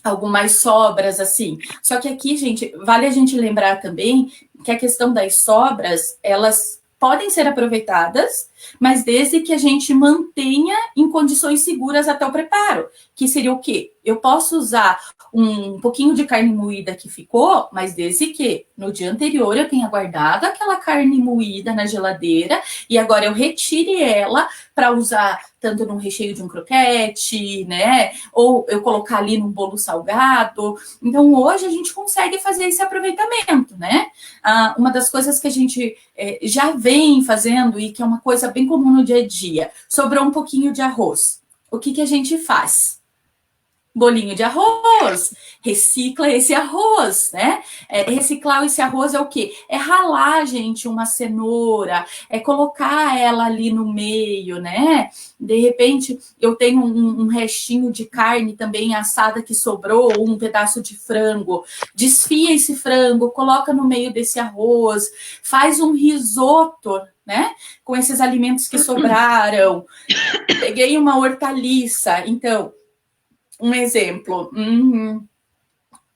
algumas sobras, assim, só que aqui, gente, vale a gente lembrar também que a questão das sobras, elas podem ser aproveitadas, mas desde que a gente mantenha em condições seguras até o preparo, que seria o quê? Eu posso usar um pouquinho de carne moída que ficou, mas desde que no dia anterior eu tenha guardado aquela carne moída na geladeira e agora eu retire ela para usar tanto num recheio de um croquete, né? Ou eu colocar ali num bolo salgado. Então, hoje a gente consegue fazer esse aproveitamento, né? Uma das coisas que a gente já vem fazendo e que é uma coisa bem comum no dia a dia, sobrou um pouquinho de arroz. O que a gente faz? Bolinho de arroz, recicla esse arroz, né? Reciclar esse arroz é o quê? É ralar, gente, uma cenoura, é colocar ela ali no meio, né? De repente, eu tenho um restinho de carne também assada que sobrou, ou um pedaço de frango. Desfia esse frango, coloca no meio desse arroz, faz um risoto, né? Com esses alimentos que sobraram. Peguei uma hortaliça, então, um exemplo,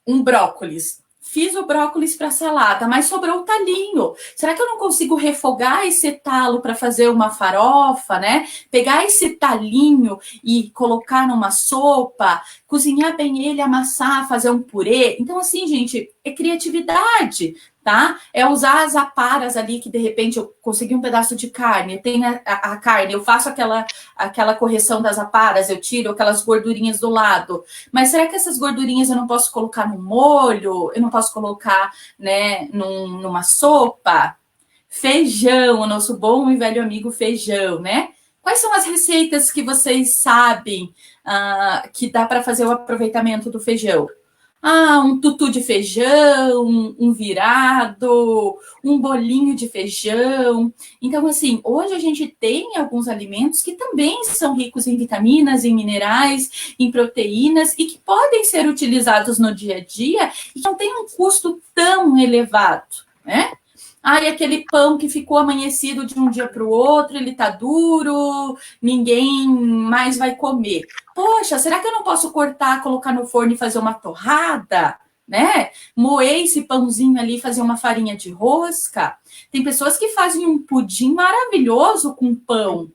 um brócolis. Fiz o brócolis para salada, mas sobrou o talinho. Será que eu não consigo refogar esse talo para fazer uma farofa, né? Pegar esse talinho e colocar numa sopa, cozinhar bem ele, amassar, fazer um purê. Então, assim, gente, é criatividade, tá? É usar as aparas ali, que de repente eu consegui um pedaço de carne, tem a carne, eu faço aquela correção das aparas, eu tiro aquelas gordurinhas do lado. Mas será que essas gordurinhas eu não posso colocar no molho? Eu não posso colocar, né, numa sopa? Feijão, o nosso bom e velho amigo feijão, né? Quais são as receitas que vocês sabem que dá para fazer o aproveitamento do feijão? Um tutu de feijão, um virado, um bolinho de feijão. Então, assim, hoje a gente tem alguns alimentos que também são ricos em vitaminas, em minerais, em proteínas e que podem ser utilizados no dia a dia e não tem um custo tão elevado, né? E aquele pão que ficou amanhecido de um dia para o outro, ele tá duro, ninguém mais vai comer. Poxa, será que eu não posso cortar, colocar no forno e fazer uma torrada? Né? Moer esse pãozinho ali e fazer uma farinha de rosca. Tem pessoas que fazem um pudim maravilhoso com pão.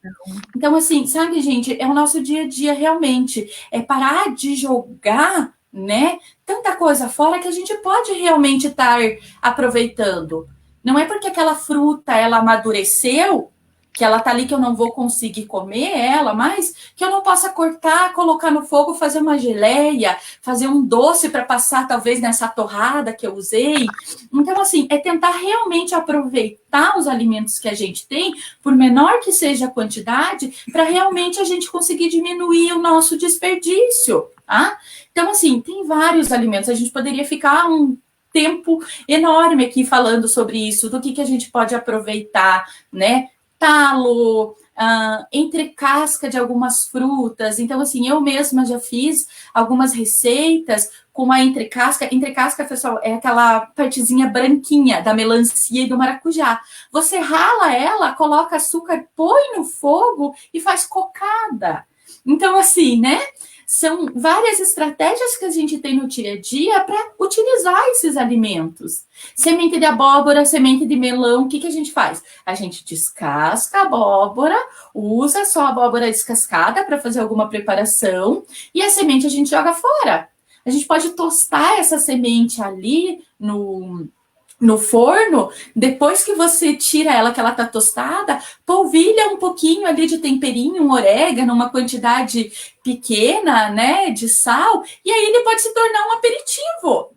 Então, assim, sabe, gente, é o nosso dia a dia realmente. É parar de jogar, né, tanta coisa fora que a gente pode realmente estar aproveitando. Não é porque aquela fruta, ela amadureceu, que ela tá ali que eu não vou conseguir comer ela, mas que eu não possa cortar, colocar no fogo, fazer uma geleia, fazer um doce para passar talvez nessa torrada que eu usei. Então, assim, é tentar realmente aproveitar os alimentos que a gente tem, por menor que seja a quantidade, para realmente a gente conseguir diminuir o nosso desperdício, tá? Então, assim, tem vários alimentos, a gente poderia ficar um tempo enorme aqui falando sobre isso, do que a gente pode aproveitar, né? Talo, entre casca de algumas frutas. Então, assim, eu mesma já fiz algumas receitas com a entrecasca. Entrecasca, pessoal, é aquela partezinha branquinha da melancia e do maracujá. Você rala ela, coloca açúcar, põe no fogo e faz cocada. Então, assim, né? São várias estratégias que a gente tem no dia a dia para utilizar esses alimentos. Semente de abóbora, semente de melão, o que a gente faz? A gente descasca a abóbora, usa só a abóbora descascada para fazer alguma preparação e a semente a gente joga fora. A gente pode tostar essa semente ali no forno, depois que você tira ela, que ela tá tostada, polvilha um pouquinho ali de temperinho, um orégano, uma quantidade pequena, né, de sal, e aí ele pode se tornar um aperitivo,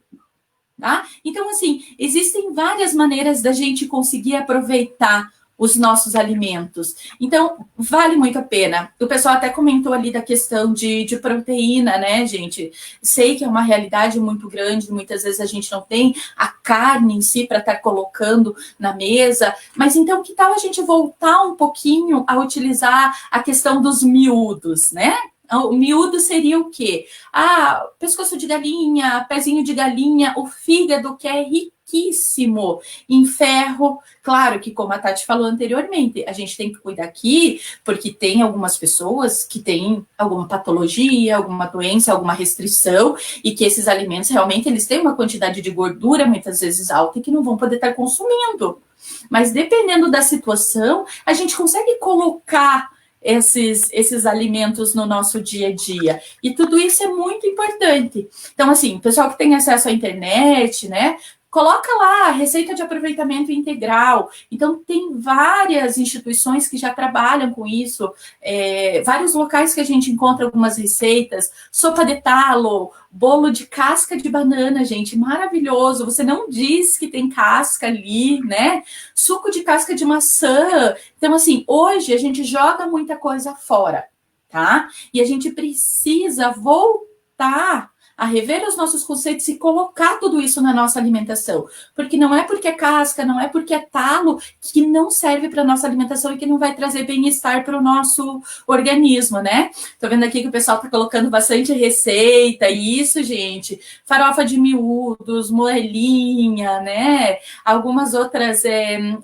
tá? Então, assim, existem várias maneiras da gente conseguir aproveitar os nossos alimentos. Então, vale muito a pena. O pessoal até comentou ali da questão de proteína, né, gente? Sei que é uma realidade muito grande, muitas vezes a gente não tem a carne em si para estar colocando na mesa, mas então que tal a gente voltar um pouquinho a utilizar a questão dos miúdos, né? O miúdo seria o quê? Pescoço de galinha, pezinho de galinha, o fígado, que é riquíssimo em ferro. Claro que, como a Tati falou anteriormente, a gente tem que cuidar aqui, porque tem algumas pessoas que têm alguma patologia, alguma doença, alguma restrição, e que esses alimentos realmente eles têm uma quantidade de gordura muitas vezes alta e que não vão poder estar consumindo. Mas dependendo da situação, a gente consegue colocar esses alimentos no nosso dia a dia. E tudo isso é muito importante. Então, assim, pessoal que tem acesso à internet, né? Coloca lá a receita de aproveitamento integral. Então, tem várias instituições que já trabalham com isso, vários locais que a gente encontra algumas receitas, sopa de talo, bolo de casca de banana, gente, maravilhoso. Você não diz que tem casca ali, né? Suco de casca de maçã. Então, assim, hoje a gente joga muita coisa fora, tá? E a gente precisa voltar a rever os nossos conceitos e colocar tudo isso na nossa alimentação. Porque não é porque é casca, não é porque é talo que não serve para a nossa alimentação e que não vai trazer bem-estar para o nosso organismo, né? Tô vendo aqui que o pessoal tá colocando bastante receita, e isso, gente, farofa de miúdos, moelinha, né? Algumas outras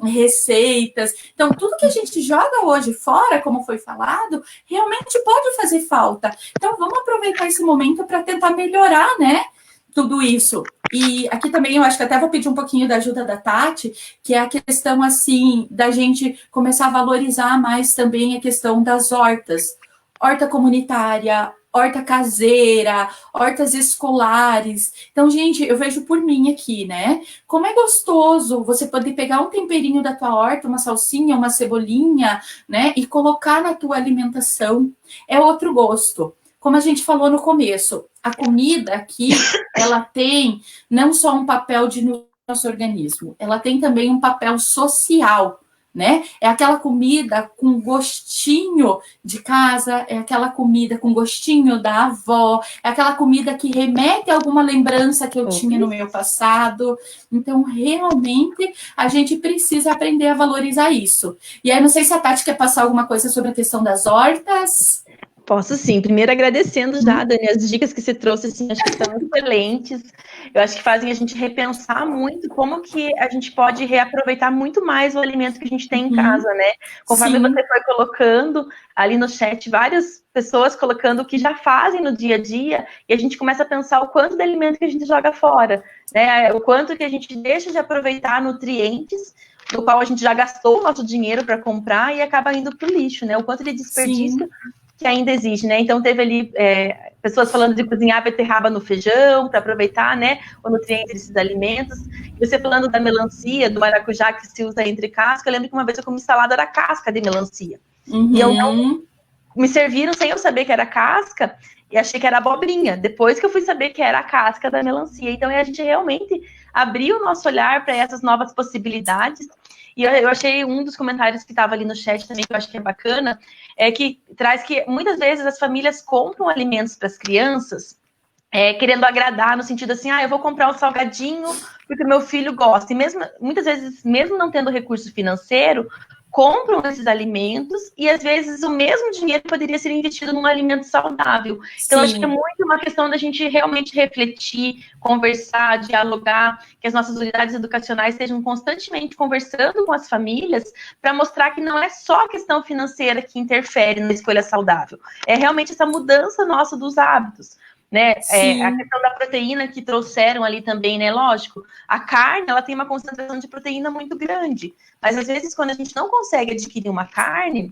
receitas. Então, tudo que a gente joga hoje fora, como foi falado, realmente pode fazer falta. Então, vamos aproveitar esse momento para tentar melhorar, né, tudo isso. E aqui também eu acho que até vou pedir um pouquinho da ajuda da Tati, que é a questão, assim, da gente começar a valorizar mais também a questão das hortas. Horta comunitária, horta caseira, hortas escolares. Então, gente, eu vejo por mim aqui, né? Como é gostoso você poder pegar um temperinho da tua horta, uma salsinha, uma cebolinha, né? E colocar na tua alimentação. É outro gosto. Como a gente falou no começo, a comida aqui, ela tem não só um papel de nosso organismo, ela tem também um papel social, né? É aquela comida com gostinho de casa, é aquela comida com gostinho da avó, é aquela comida que remete a alguma lembrança que eu tinha no meu passado. Então, realmente, a gente precisa aprender a valorizar isso. E aí, não sei se a Tati quer passar alguma coisa sobre a questão das hortas.
Posso sim. Primeiro agradecendo já, Dani, as dicas que você trouxe, assim, acho que são excelentes. Eu acho que fazem a gente repensar muito como que a gente pode reaproveitar muito mais o alimento que a gente tem em casa, né? Conforme você foi colocando ali no chat, várias pessoas colocando o que já fazem no dia a dia, e a gente começa a pensar o quanto de alimento que a gente joga fora, né? O quanto que a gente deixa de aproveitar nutrientes do qual a gente já gastou o nosso dinheiro para comprar e acaba indo para o lixo, né? O quanto de desperdício que ainda existe, né? Então teve ali pessoas falando de cozinhar beterraba no feijão para aproveitar, né, o nutriente desses alimentos. E você falando da melancia, do maracujá que se usa entre casca, eu lembro que uma vez eu comi salada era casca de melancia. E eu não me serviram sem eu saber que era casca e achei que era abobrinha. Depois que eu fui saber que era a casca da melancia. Então a gente realmente abriu o nosso olhar para essas novas possibilidades. E eu achei um dos comentários que estava ali no chat também, que eu acho que é bacana, é que traz que muitas vezes as famílias compram alimentos para as crianças, querendo agradar, no sentido assim, eu vou comprar um salgadinho porque o meu filho gosta. E mesmo, muitas vezes, mesmo não tendo recurso financeiro, compram esses alimentos e, às vezes, o mesmo dinheiro poderia ser investido num alimento saudável. Então, acho que é muito uma questão da gente realmente refletir, conversar, dialogar, que as nossas unidades educacionais estejam constantemente conversando com as famílias para mostrar que não é só a questão financeira que interfere na escolha saudável, é realmente essa mudança nossa dos hábitos. Né? A questão da proteína que trouxeram ali também, né? Lógico, a carne, ela tem uma concentração de proteína muito grande, mas às vezes quando a gente não consegue adquirir uma carne,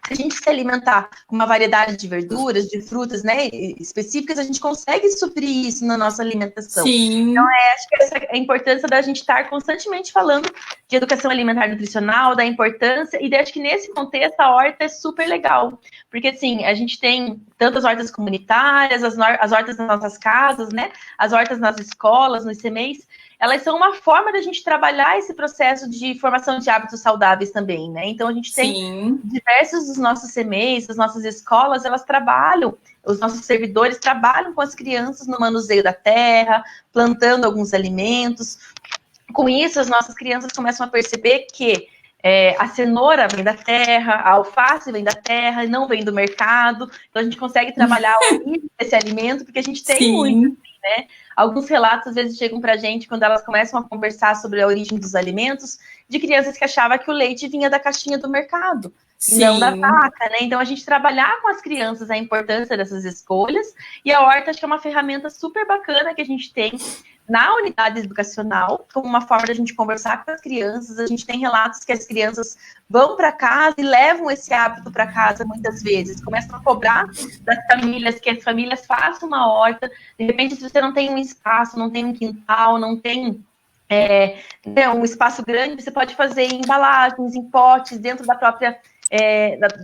se a gente se alimentar com uma variedade de verduras, de frutas, né, específicas, a gente consegue suprir isso na nossa alimentação.
Sim.
Então, acho que essa é a importância da gente estar constantemente falando de educação alimentar e nutricional, da importância, e acho que nesse contexto a horta é super legal, porque, assim, a gente tem tantas hortas comunitárias, as hortas nas nossas casas, né, as hortas nas escolas, nos CMEs, elas são uma forma da gente trabalhar esse processo de formação de hábitos saudáveis também, né? Então, a gente tem diversos dos nossos CMEs, das nossas escolas, elas trabalham, os nossos servidores trabalham com as crianças no manuseio da terra, plantando alguns alimentos. Com isso, as nossas crianças começam a perceber que a cenoura vem da terra, a alface vem da terra, não vem do mercado. Então, a gente consegue trabalhar a origem desse alimento, porque a gente tem muito, assim, né? Alguns relatos, às vezes, chegam para a gente, quando elas começam a conversar sobre a origem dos alimentos, de crianças que achavam que o leite vinha da caixinha do mercado, não da vaca, né? Então, a gente trabalhar com as crianças a importância dessas escolhas, e a horta, acho que é uma ferramenta super bacana que a gente tem na unidade educacional, como uma forma de a gente conversar com as crianças. A gente tem relatos que as crianças vão para casa e levam esse hábito para casa muitas vezes, começam a cobrar das famílias, que as famílias façam uma horta. De repente, se você não tem um espaço, não tem um quintal, não tem um espaço grande, você pode fazer em embalagens, em potes, dentro da própria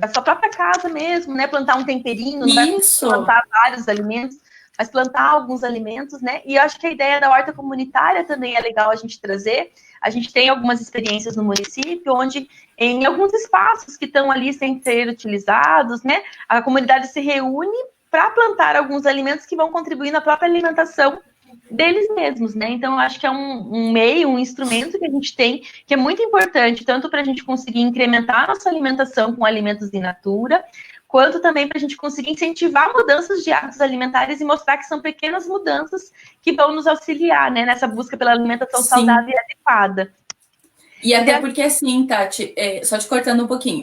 da sua própria casa mesmo, né? Plantar um temperinho, não vai plantar vários alimentos, mas plantar alguns alimentos, né? E eu acho que a ideia da horta comunitária também é legal a gente trazer. A gente tem algumas experiências no município, onde em alguns espaços que estão ali sem ser utilizados, né? A comunidade se reúne para plantar alguns alimentos que vão contribuir na própria alimentação deles mesmos, né? Então, eu acho que é um meio, um instrumento que a gente tem, que é muito importante, tanto para a gente conseguir incrementar a nossa alimentação com alimentos in natura, quanto também para a gente conseguir incentivar mudanças de hábitos alimentares e mostrar que são pequenas mudanças que vão nos auxiliar, né, nessa busca pela alimentação saudável e adequada.
E até porque, assim, Tati, só te cortando um pouquinho,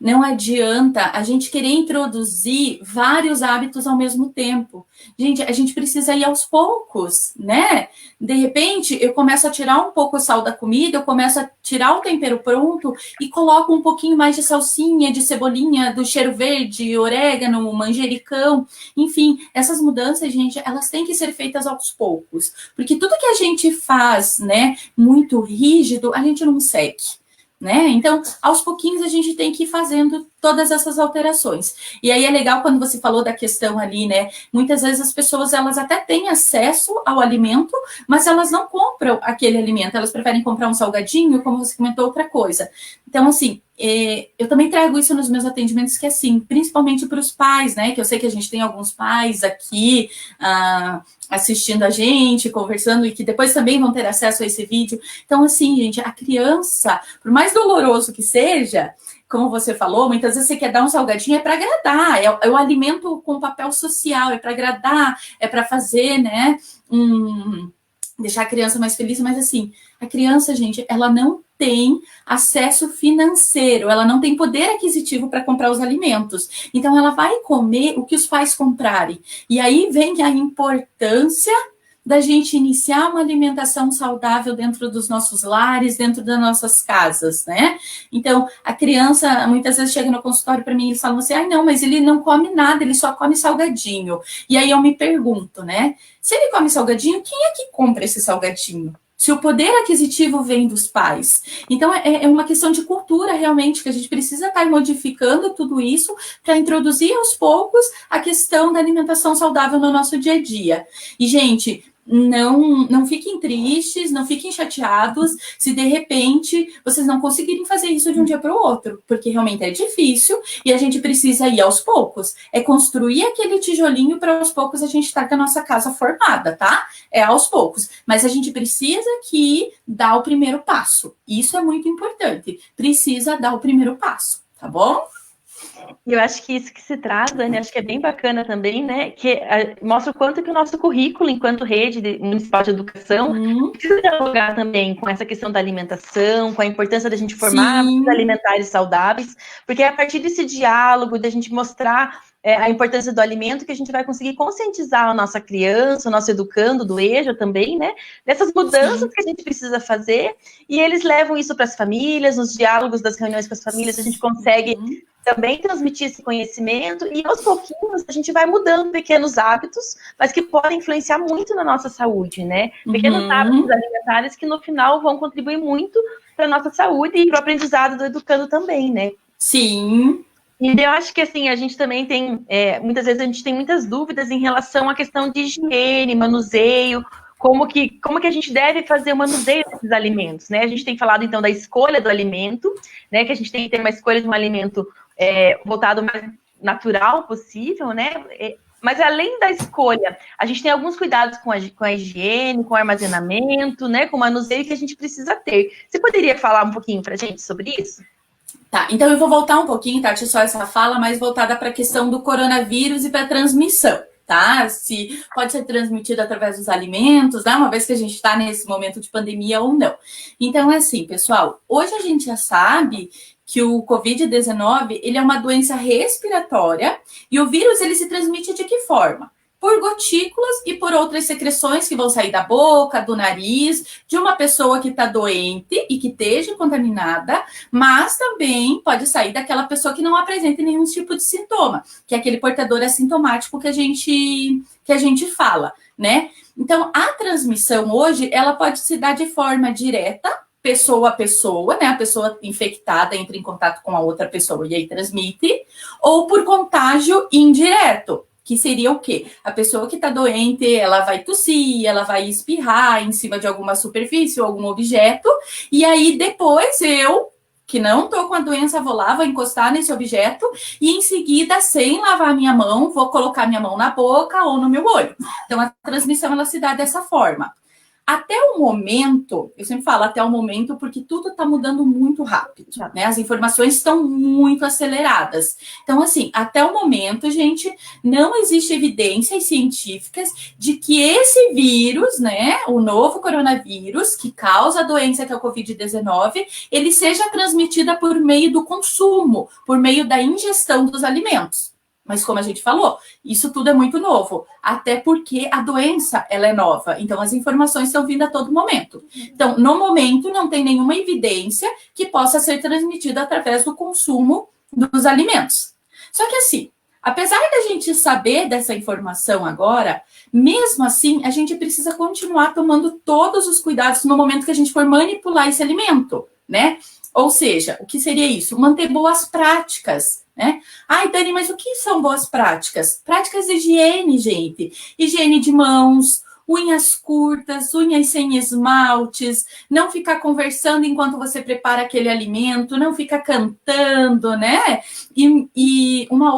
não adianta a gente querer introduzir vários hábitos ao mesmo tempo. Gente, a gente precisa ir aos poucos, né? De repente, eu começo a tirar um pouco o sal da comida, eu começo a tirar o tempero pronto e coloco um pouquinho mais de salsinha, de cebolinha, do cheiro verde, orégano, manjericão. Enfim, essas mudanças, gente, elas têm que ser feitas aos poucos. Porque tudo que a gente faz, né, muito rígido, a gente não segue. Né? Então, aos pouquinhos a gente tem que ir fazendo todas essas alterações. E aí é legal quando você falou da questão ali, né? Muitas vezes as pessoas, elas até têm acesso ao alimento, mas elas não compram aquele alimento, elas preferem comprar um salgadinho, como você comentou, outra coisa. Então, assim, eu também trago isso nos meus atendimentos, que é assim, principalmente para os pais, né? Que eu sei que a gente tem alguns pais aqui assistindo a gente, conversando, e que depois também vão ter acesso a esse vídeo. Então, assim, gente, a criança, por mais doloroso que seja, como você falou, muitas vezes você quer dar um salgadinho, é para agradar, é o alimento com papel social, é para agradar, é para fazer, né, deixar a criança mais feliz, mas assim, a criança, gente, ela não tem acesso financeiro, ela não tem poder aquisitivo para comprar os alimentos. Então, ela vai comer o que os pais comprarem. E aí vem a importância da gente iniciar uma alimentação saudável dentro dos nossos lares, dentro das nossas casas, né? Então, a criança muitas vezes chega no consultório para mim e eles falam assim, não, mas ele não come nada, ele só come salgadinho. E aí eu me pergunto, né? Se ele come salgadinho, quem é que compra esse salgadinho? Se o poder aquisitivo vem dos pais. Então, é uma questão de cultura, realmente, que a gente precisa estar modificando tudo isso para introduzir aos poucos a questão da alimentação saudável no nosso dia a dia. E, gente, não fiquem tristes, não fiquem chateados se de repente vocês não conseguirem fazer isso de um dia para o outro, porque realmente é difícil e a gente precisa ir aos poucos. É construir aquele tijolinho para aos poucos a gente estar com a nossa casa formada, tá? É aos poucos. Mas a gente precisa que dar o primeiro passo. Isso é muito importante. Precisa dar o primeiro passo, tá bom?
E eu acho que isso que se traz, Dani, acho que é bem bacana também, né? Que mostra o quanto que o nosso currículo, enquanto rede municipal de educação, precisa dialogar também com essa questão da alimentação, com a importância da gente formar alimentares saudáveis, porque é a partir desse diálogo, da gente mostrar a importância do alimento, que a gente vai conseguir conscientizar a nossa criança, o nosso educando, do EJA também, né? Dessas mudanças que a gente precisa fazer, e eles levam isso para as famílias, nos diálogos das reuniões com as famílias, a gente consegue também transmitir esse conhecimento, e aos pouquinhos a gente vai mudando pequenos hábitos, mas que podem influenciar muito na nossa saúde, né? Pequenos hábitos alimentares que no final vão contribuir muito para a nossa saúde e para o aprendizado do educando também, né?
Sim.
E eu acho que, assim, a gente também tem, muitas vezes a gente tem muitas dúvidas em relação à questão de higiene, manuseio, como que a gente deve fazer o manuseio desses alimentos, né? A gente tem falado, então, da escolha do alimento, né? Que a gente tem que ter uma escolha de um alimento voltado mais natural possível, né? Mas além da escolha, a gente tem alguns cuidados com a higiene, com o armazenamento, né? Com o manuseio que a gente precisa ter. Você poderia falar um pouquinho para a gente sobre isso?
Tá, então eu vou voltar um pouquinho, Tati, só essa fala, mais voltada para a questão do coronavírus e para a transmissão, tá? Se pode ser transmitido através dos alimentos, né? Uma vez que a gente está nesse momento de pandemia ou não. Então, é assim, pessoal, hoje a gente já sabe que o Covid-19, ele é uma doença respiratória e o vírus, ele se transmite de que forma? Por gotículas e por outras secreções que vão sair da boca, do nariz, de uma pessoa que está doente e que esteja contaminada, mas também pode sair daquela pessoa que não apresenta nenhum tipo de sintoma, que é aquele portador assintomático que a gente fala, né? Então, a transmissão hoje, ela pode se dar de forma direta, pessoa a pessoa, né? A pessoa infectada entra em contato com a outra pessoa e aí transmite, ou por contágio indireto, que seria o quê? A pessoa que está doente, ela vai tossir, ela vai espirrar em cima de alguma superfície ou algum objeto, e aí depois eu, que não estou com a doença, vou lá, vou encostar nesse objeto, e em seguida, sem lavar minha mão, vou colocar minha mão na boca ou no meu olho. Então, a transmissão, ela se dá dessa forma. Até o momento, eu sempre falo até o momento, porque tudo está mudando muito rápido, né? As informações estão muito aceleradas. Então, assim, até o momento, gente, não existe evidências científicas de que esse vírus, né, o novo coronavírus, que causa a doença que é o Covid-19, ele seja transmitida por meio do consumo, por meio da ingestão dos alimentos. Mas como a gente falou, isso tudo é muito novo, até porque a doença, ela é nova, então as informações estão vindo a todo momento. Então, no momento, não tem nenhuma evidência que possa ser transmitida através do consumo dos alimentos. Só que assim, apesar da gente saber dessa informação agora, mesmo assim, a gente precisa continuar tomando todos os cuidados no momento que a gente for manipular esse alimento, né? Ou seja, o que seria isso? Manter boas práticas, né? Ai, Dani, mas o que são boas práticas? Práticas de higiene, gente. Higiene de mãos, unhas curtas, unhas sem esmaltes, não ficar conversando enquanto você prepara aquele alimento, não ficar cantando, né? E uma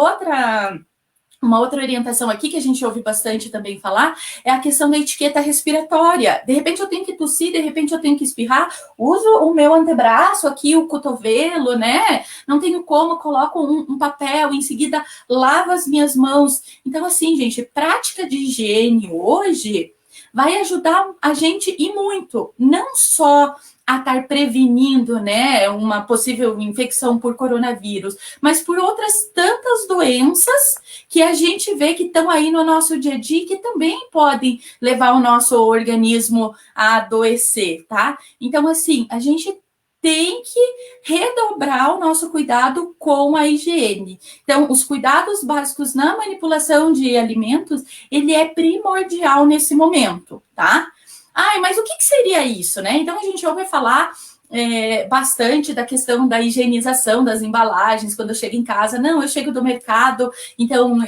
outra orientação aqui que a gente ouve bastante também falar é a questão da etiqueta respiratória. De repente eu tenho que tossir, de repente eu tenho que espirrar, uso o meu antebraço aqui, o cotovelo, né? Não tenho como, coloco um papel, em seguida lavo as minhas mãos. Então, assim, gente, prática de higiene hoje vai ajudar a gente e muito, não só a estar prevenindo, né, uma possível infecção por coronavírus, mas por outras tantas doenças que a gente vê que estão aí no nosso dia a dia e que também podem levar o nosso organismo a adoecer, tá? Então, assim, a gente tem que redobrar o nosso cuidado com a higiene. Então, os cuidados básicos na manipulação de alimentos, ele é primordial nesse momento, tá? Ai, mas o que seria isso, né? Então, a gente ouve falar bastante da questão da higienização das embalagens quando eu chego em casa. Não, eu chego do mercado, então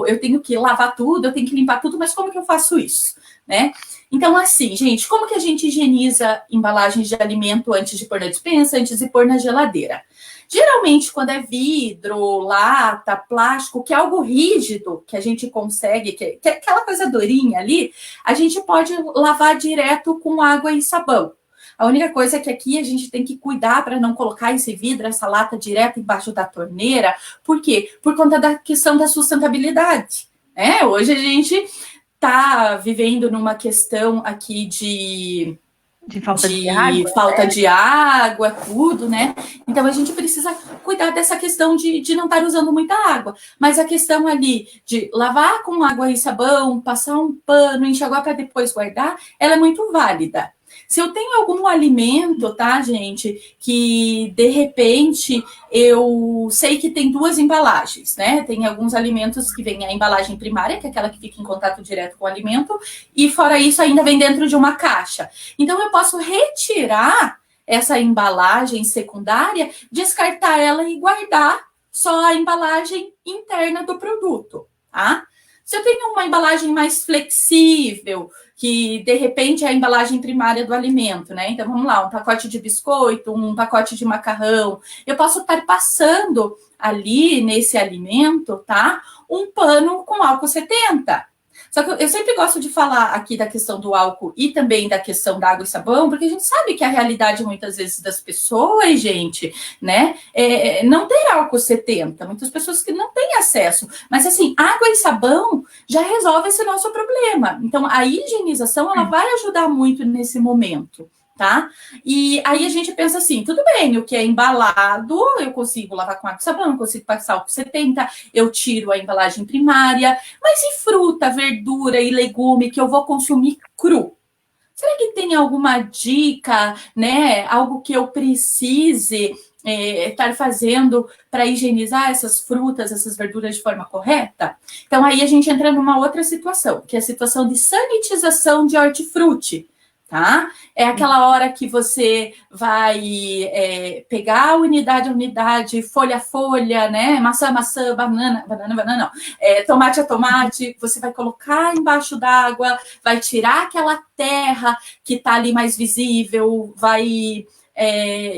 eu tenho que lavar tudo, eu tenho que limpar tudo, mas como que eu faço isso? né? Então, assim, gente, como que a gente higieniza embalagens de alimento antes de pôr na despensa, antes de pôr na geladeira? Geralmente, quando é vidro, lata, plástico, que é algo rígido, que a gente consegue, que é aquela coisa durinha ali, a gente pode lavar direto com água e sabão. A única coisa é que aqui a gente tem que cuidar para não colocar esse vidro, essa lata direto embaixo da torneira. Por quê? Por conta da questão da sustentabilidade. Né? Hoje a gente está vivendo numa questão aqui de falta de água, tudo, né? Então a gente precisa cuidar dessa questão de não estar usando muita água. Mas a questão ali de lavar com água e sabão, passar um pano, enxaguar para depois guardar, ela é muito válida. Se eu tenho algum alimento, tá, gente, que de repente eu sei que tem duas embalagens, né? Tem alguns alimentos que vem a embalagem primária, que é aquela que fica em contato direto com o alimento, e fora isso ainda vem dentro de uma caixa. Então eu posso retirar essa embalagem secundária, descartar ela e guardar só a embalagem interna do produto, tá? Se eu tenho uma embalagem mais flexível, que de repente é a embalagem primária do alimento, né? Então vamos lá, um pacote de biscoito, um pacote de macarrão, eu posso estar passando ali nesse alimento, tá? Um pano com álcool 70. Só que eu sempre gosto de falar aqui da questão do álcool e também da questão da água e sabão, porque a gente sabe que a realidade muitas vezes das pessoas, gente, né, não tem álcool 70, muitas pessoas que não têm acesso, mas assim, água e sabão já resolve esse nosso problema. Então, a higienização, ela vai ajudar muito nesse momento. Tá? E aí a gente pensa assim, tudo bem, o que é embalado, eu consigo lavar com água e sabão, eu consigo passar álcool 70, eu tiro a embalagem primária, mas e fruta, verdura e legume que eu vou consumir cru? Será que tem alguma dica, né? Algo que eu precise estar fazendo para higienizar essas frutas, essas verduras de forma correta? Então aí a gente entra numa outra situação, que é a situação de sanitização de hortifruti. Tá? É aquela hora que você vai pegar unidade a unidade, folha a folha, né? Maçã a maçã, banana não. Tomate a tomate, você vai colocar embaixo d'água, vai tirar aquela terra que está ali mais visível, vai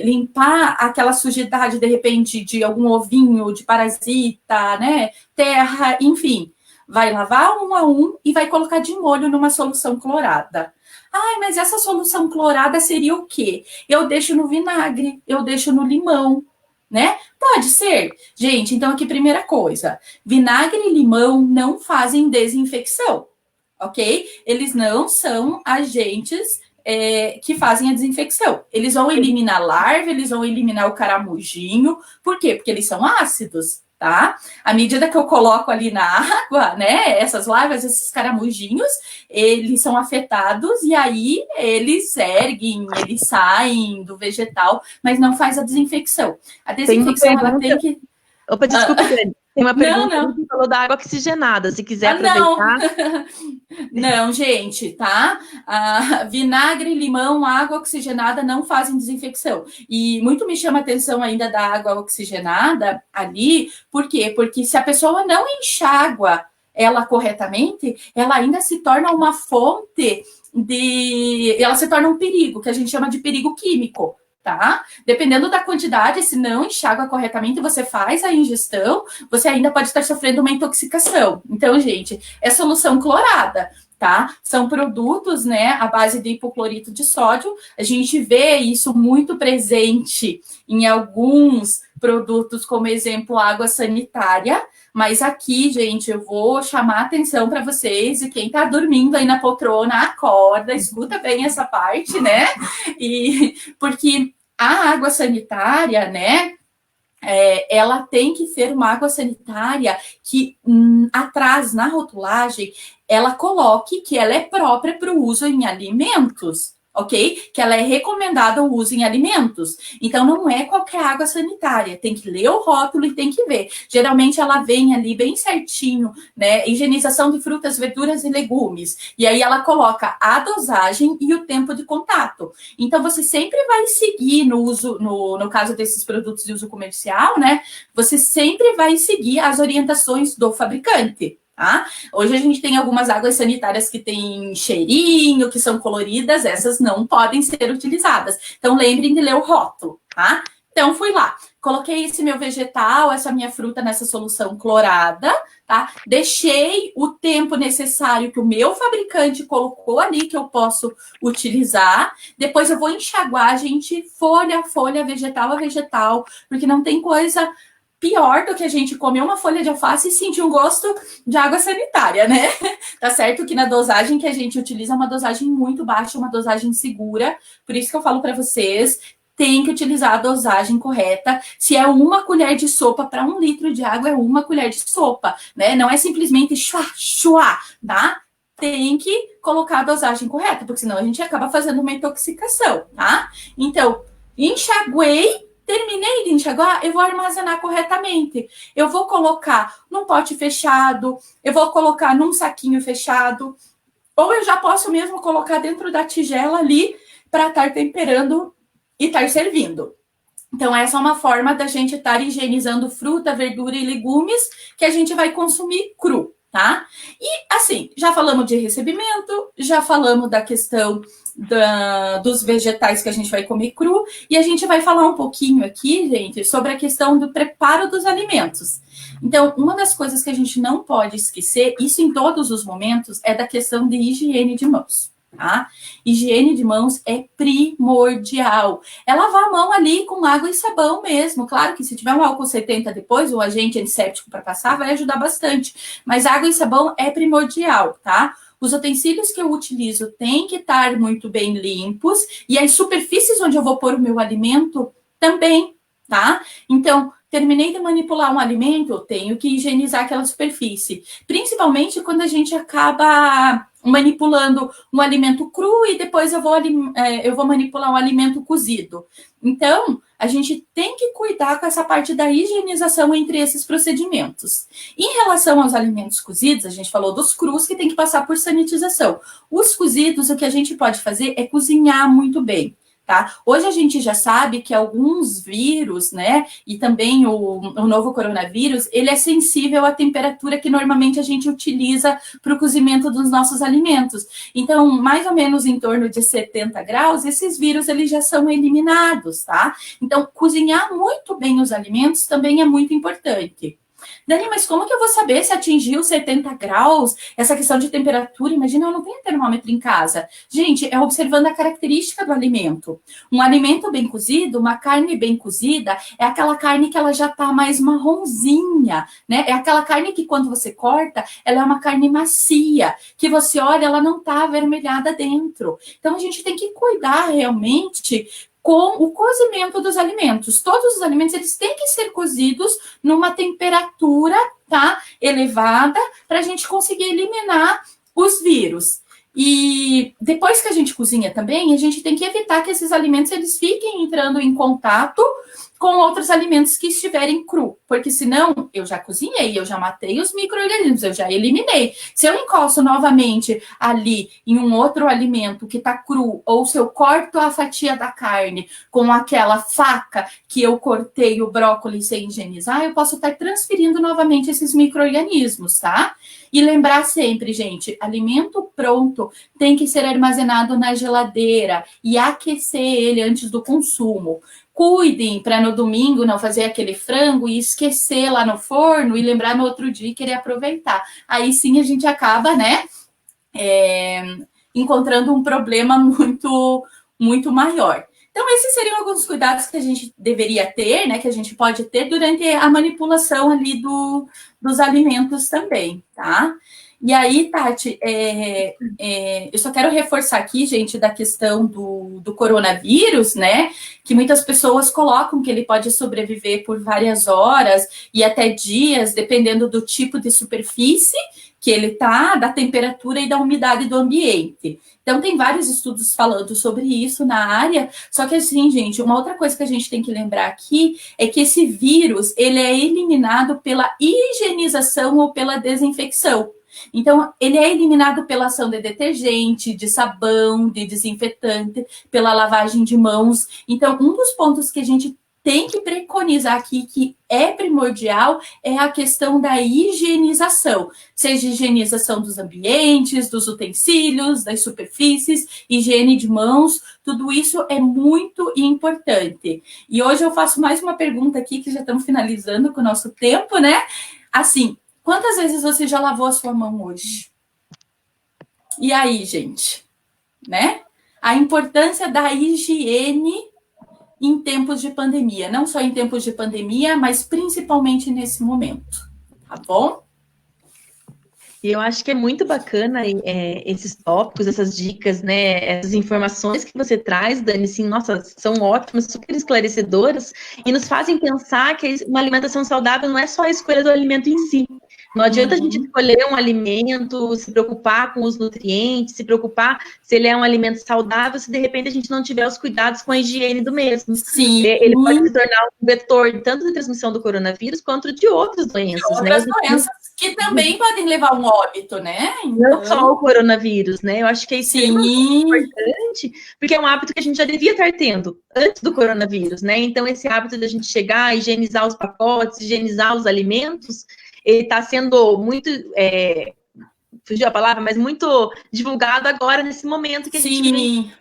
limpar aquela sujidade, de repente, de algum ovinho, de parasita, né? Terra, enfim. Vai lavar um a um e vai colocar de molho numa solução clorada. Ai, mas essa solução clorada seria o quê? Eu deixo no vinagre, eu deixo no limão, né? Pode ser. Gente, então aqui primeira coisa, vinagre e limão não fazem desinfecção, ok? Eles não são agentes que fazem a desinfecção. Eles vão eliminar larva, eles vão eliminar o caramujinho. Por quê? Porque eles são ácidos. Tá? À medida que eu coloco ali na água, né, essas larvas, esses caramujinhos, eles são afetados e aí eles erguem, eles saem do vegetal, mas não faz a desinfecção. A desinfecção, ela tem que...
Opa, desculpa, Dani. Tem uma pergunta que falou da água oxigenada, se quiser aproveitar.
Não, gente, tá? Vinagre, limão, água oxigenada não fazem desinfecção. E muito me chama a atenção ainda da água oxigenada ali, por quê? Porque se a pessoa não enxágua ela corretamente, ela ainda se torna uma fonte ela se torna um perigo, que a gente chama de perigo químico. Tá? Dependendo da quantidade, se não enxágua corretamente, você faz a ingestão, você ainda pode estar sofrendo uma intoxicação. Então, gente, é solução clorada, tá? São produtos, né, à base de hipoclorito de sódio. A gente vê isso muito presente em alguns produtos, como exemplo, água sanitária. Mas aqui, gente, eu vou chamar a atenção para vocês e quem está dormindo aí na poltrona, acorda, escuta bem essa parte, né? Porque a água sanitária, né? Ela tem que ser uma água sanitária que atrás na rotulagem ela coloque que ela é própria para o uso em alimentos. Ok? Que ela é recomendada o uso em alimentos. Então, não é qualquer água sanitária. Tem que ler o rótulo e tem que ver. Geralmente, ela vem ali bem certinho, né? Higienização de frutas, verduras e legumes. E aí, ela coloca a dosagem e o tempo de contato. Então, você sempre vai seguir no uso, no caso desses produtos de uso comercial, né? Você sempre vai seguir as orientações do fabricante. tá? Hoje a gente tem algumas águas sanitárias que têm cheirinho, que são coloridas, essas não podem ser utilizadas. Então, lembrem de ler o rótulo, tá? Então, fui lá, coloquei esse meu vegetal, essa minha fruta nessa solução clorada, tá? Deixei o tempo necessário que o meu fabricante colocou ali, que eu posso utilizar. Depois eu vou enxaguar, gente, folha a folha, vegetal a vegetal, porque não tem coisa pior do que a gente comer uma folha de alface e sentir um gosto de água sanitária, né? Tá certo que na dosagem que a gente utiliza é uma dosagem muito baixa, uma dosagem segura, por isso que eu falo para vocês, tem que utilizar a dosagem correta. Se é uma colher de sopa para 1 litro de água, é uma colher de sopa, né? Não é simplesmente chuá, tá? Tem que colocar a dosagem correta, porque senão a gente acaba fazendo uma intoxicação, tá? Então, enxaguei, terminei de enxaguar, eu vou armazenar corretamente. Eu vou colocar num pote fechado, eu vou colocar num saquinho fechado, ou eu já posso mesmo colocar dentro da tigela ali para estar temperando e estar servindo. Então, essa é uma forma da gente estar higienizando fruta, verdura e legumes que a gente vai consumir cru, tá? E, assim, já falamos de recebimento, já falamos da questão dos vegetais que a gente vai comer cru, e a gente vai falar um pouquinho aqui, gente, sobre a questão do preparo dos alimentos. Então, uma das coisas que a gente não pode esquecer, isso em todos os momentos, é da questão de higiene de mãos. Tá? Higiene de mãos é primordial. É lavar a mão ali com água e sabão mesmo. Claro que se tiver um álcool 70 depois, o agente antisséptico para passar, vai ajudar bastante. Mas água e sabão é primordial, tá? Os utensílios que eu utilizo têm que estar muito bem limpos e as superfícies onde eu vou pôr o meu alimento também, tá? Então, terminei de manipular um alimento, eu tenho que higienizar aquela superfície. Principalmente quando a gente acaba manipulando um alimento cru e depois eu vou manipular um alimento cozido. Então, a gente tem que cuidar com essa parte da higienização entre esses procedimentos. Em relação aos alimentos cozidos, a gente falou dos crus que tem que passar por sanitização. Os cozidos, o que a gente pode fazer é cozinhar muito bem. Tá? Hoje a gente já sabe que alguns vírus, né, e também o novo coronavírus, ele é sensível à temperatura que normalmente a gente utiliza para o cozimento dos nossos alimentos. Então, mais ou menos em torno de 70 graus, esses vírus eles já são eliminados, tá? Então, cozinhar muito bem os alimentos também é muito importante. Dani, mas como que eu vou saber se atingiu 70 graus? Essa questão de temperatura, imagina, eu não tenho termômetro em casa. Gente, é observando a característica do alimento. Um alimento bem cozido, uma carne bem cozida, é aquela carne que ela já tá mais marronzinha, né? É aquela carne que quando você corta, ela é uma carne macia, que você olha, ela não tá avermelhada dentro. Então, a gente tem que cuidar realmente com o cozimento dos alimentos. Todos os alimentos, eles têm que ser cozidos numa temperatura, tá, elevada, para a gente conseguir eliminar os vírus. E depois que a gente cozinha também, a gente tem que evitar que esses alimentos, eles fiquem entrando em contato com outros alimentos que estiverem cru, porque senão eu já cozinhei, eu já matei os micro-organismos, eu já eliminei. Se eu encosto novamente ali em um outro alimento que está cru, ou se eu corto a fatia da carne com aquela faca que eu cortei o brócolis sem higienizar, eu posso estar transferindo novamente esses micro-organismos, tá? E lembrar sempre, gente, alimento pronto tem que ser armazenado na geladeira e aquecer ele antes do consumo. Cuidem para no domingo não fazer aquele frango e esquecer lá no forno e lembrar no outro dia e querer aproveitar. Aí sim a gente acaba, né, encontrando um problema muito maior. Então, esses seriam alguns cuidados que a gente deveria ter, né, que a gente pode ter durante a manipulação ali dos alimentos também, tá? E aí, Tati, eu só quero reforçar aqui, gente, da questão do coronavírus, né? Que muitas pessoas colocam que ele pode sobreviver por várias horas e até dias, dependendo do tipo de superfície que ele tá, da temperatura e da umidade do ambiente. Então, tem vários estudos falando sobre isso na área, só que assim, gente, uma outra coisa que a gente tem que lembrar aqui é que esse vírus, ele é eliminado pela higienização ou pela desinfecção. Então, ele é eliminado pela ação de detergente, de sabão, de desinfetante, pela lavagem de mãos. Então, um dos pontos que a gente tem que preconizar aqui que é primordial é a questão da higienização, seja higienização dos ambientes, dos utensílios, das superfícies, higiene de mãos, tudo isso é muito importante. E hoje eu faço mais uma pergunta aqui, que já estamos finalizando com o nosso tempo, né? Assim, quantas vezes você já lavou a sua mão hoje? E aí, gente, né? A importância da higiene em tempos de pandemia, não só em tempos de pandemia, mas principalmente nesse momento, tá bom?
E eu acho que é muito bacana esses tópicos, essas dicas, né? Essas informações que você traz, Dani, assim, nossa, são ótimas, super esclarecedoras e nos fazem pensar que uma alimentação saudável não é só a escolha do alimento em si. Não adianta a gente escolher um alimento, se preocupar com os nutrientes, se preocupar se ele é um alimento saudável, se de repente a gente não tiver os cuidados com a higiene do mesmo.
Sim.
Ele pode se tornar um vetor tanto da transmissão do coronavírus quanto de outras doenças,
de outras doenças que também podem levar a um óbito, né?
Então... Não só o coronavírus, né? Eu acho que é extremamente importante, porque é um hábito que a gente já devia estar tendo antes do coronavírus, né? Então, esse hábito da gente chegar, higienizar os pacotes, higienizar os alimentos, ele está sendo muito, fugiu a palavra, mas muito divulgado agora, nesse momento que a gente vive.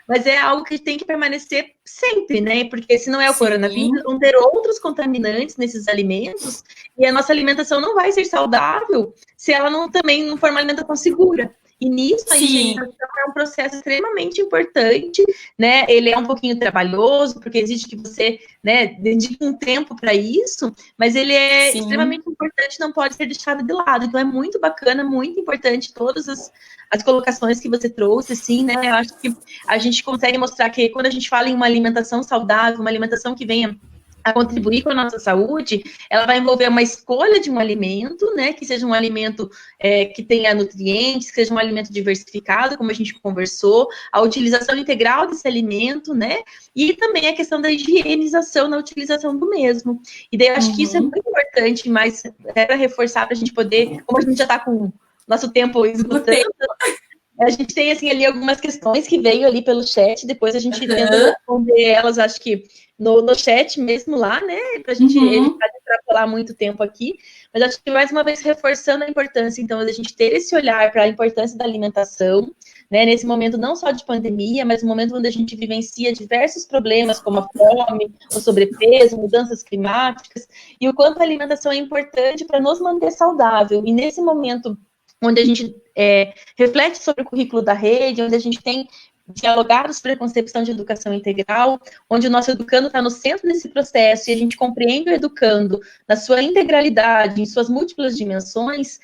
Mas é algo que tem que permanecer sempre, né? Porque se não é o coronavírus, vão ter outros contaminantes nesses alimentos e a nossa alimentação não vai ser saudável se ela também não for uma alimentação segura. E nisso a higienização é um processo extremamente importante, né? Ele é um pouquinho trabalhoso, porque exige que você, né, dedique um tempo para isso, mas ele é extremamente importante, não pode ser deixado de lado. Então é muito bacana, muito importante todas as colocações que você trouxe, assim, né? Eu acho que a gente consegue mostrar que quando a gente fala em uma alimentação saudável, uma alimentação que venha a contribuir com a nossa saúde, ela vai envolver uma escolha de um alimento, né, que seja um alimento que tenha nutrientes, que seja um alimento diversificado, como a gente conversou, a utilização integral desse alimento, né, e também a questão da higienização na utilização do mesmo. E daí eu acho que isso é muito importante, mas para reforçar, para a gente poder, como a gente já está com nosso tempo esgotando, a gente tem, assim, ali algumas questões que veio ali pelo chat, depois a gente tenta responder elas, acho que no chat mesmo lá, né, pra gente evitar de extrapolar muito tempo aqui, mas acho que mais uma vez reforçando a importância, então, da gente ter esse olhar para a importância da alimentação, né, nesse momento não só de pandemia, mas um momento onde a gente vivencia diversos problemas, como a fome, o sobrepeso, mudanças climáticas, e o quanto a alimentação é importante para nos manter saudável, e nesse momento onde a gente reflete sobre o currículo da rede, onde a gente tem dialogado sobre a concepção de educação integral, onde o nosso educando está no centro desse processo e a gente compreende o educando na sua integralidade, em suas múltiplas dimensões,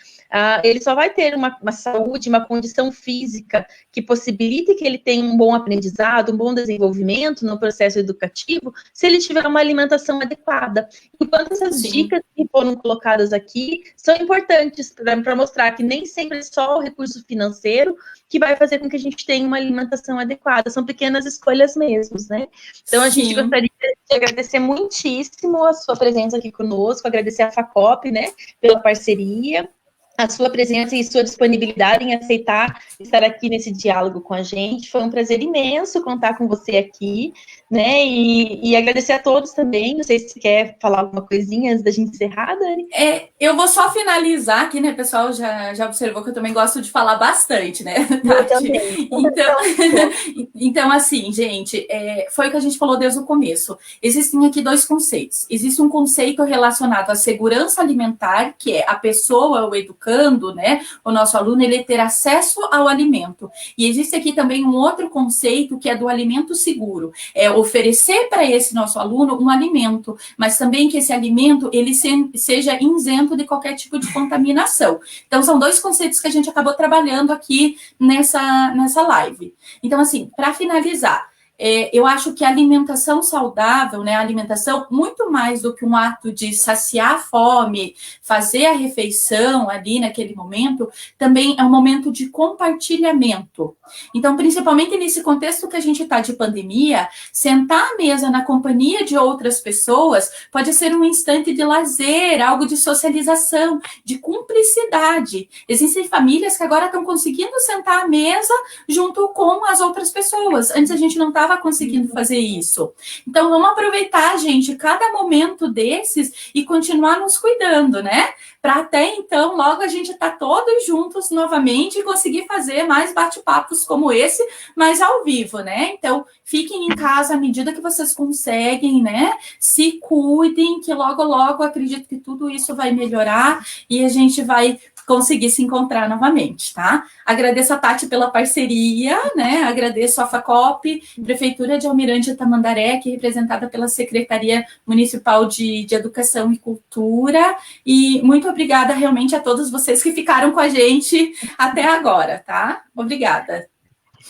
ele só vai ter uma saúde, uma condição física que possibilite que ele tenha um bom aprendizado, um bom desenvolvimento no processo educativo, se ele tiver uma alimentação adequada. Enquanto essas dicas que foram colocadas aqui são importantes para mostrar que nem sempre é só o recurso financeiro que vai fazer com que a gente tenha uma alimentação adequada, são pequenas escolhas mesmo, né? Então, a gente gostaria de agradecer muitíssimo a sua presença aqui conosco, agradecer a FACOP, né, pela parceria, a sua presença e sua disponibilidade em aceitar estar aqui nesse diálogo com a gente. Foi um prazer imenso contar com você aqui, né? E agradecer a todos também. Não sei se você quer falar alguma coisinha antes da gente encerrar, Dani.
Eu vou só finalizar aqui, né? O pessoal já observou que eu também gosto de falar bastante, né, Tati?
Eu também.
Então, assim, gente, foi o que a gente falou desde o começo. Existem aqui dois conceitos. Existe um conceito relacionado à segurança alimentar, que é a pessoa, o educando, né, o nosso aluno, ele ter acesso ao alimento. E existe aqui também um outro conceito, que é do alimento seguro. É oferecer para esse nosso aluno um alimento, mas também que esse alimento, ele seja isento de qualquer tipo de contaminação. Então, são dois conceitos que a gente acabou trabalhando aqui nessa live. Então, assim, para finalizar, eu acho que a alimentação saudável, né, a alimentação, muito mais do que um ato de saciar a fome, fazer a refeição ali naquele momento, também é um momento de compartilhamento. Então, principalmente nesse contexto que a gente está de pandemia, sentar à mesa na companhia de outras pessoas pode ser um instante de lazer, algo de socialização, de cumplicidade. Existem famílias que agora estão conseguindo sentar à mesa junto com as outras pessoas. Antes a gente não estava estava conseguindo fazer isso. Então, vamos aproveitar, gente, cada momento desses e continuar nos cuidando, né? Para até então, logo a gente estar todos juntos novamente e conseguir fazer mais bate-papos como esse, mas ao vivo, né? Então, fiquem em casa à medida que vocês conseguem, né? Se cuidem, que logo, logo acredito que tudo isso vai melhorar e a gente vai conseguir se encontrar novamente, tá? Agradeço a Tati pela parceria, né? Agradeço a FACOP, Prefeitura de Almirante Tamandaré, que é representada pela Secretaria Municipal de Educação e Cultura, e muito obrigada realmente a todos vocês que ficaram com a gente até agora, tá? Obrigada.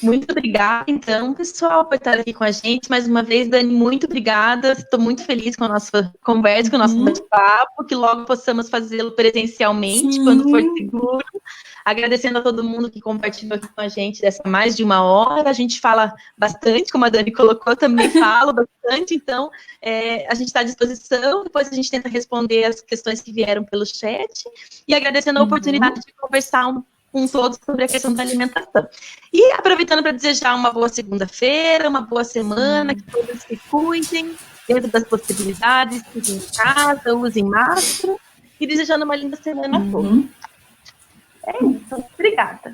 Muito obrigada, então, pessoal, por estar aqui com a gente. Mais uma vez, Dani, muito obrigada. Estou muito feliz com a nossa conversa, com o nosso bate-papo, que logo possamos fazê-lo presencialmente, quando for seguro. Agradecendo a todo mundo que compartilhou aqui com a gente dessa mais de uma hora. A gente fala bastante, como a Dani colocou, também falo bastante, então a gente está à disposição. Depois a gente tenta responder as questões que vieram pelo chat. E agradecendo a oportunidade de conversar com todos sobre a questão da alimentação. E aproveitando para desejar uma boa segunda-feira, uma boa semana, que todos se cuidem, dentro das possibilidades, fiquem em casa, usem máscara, e desejando uma linda semana a todos. É isso, obrigada.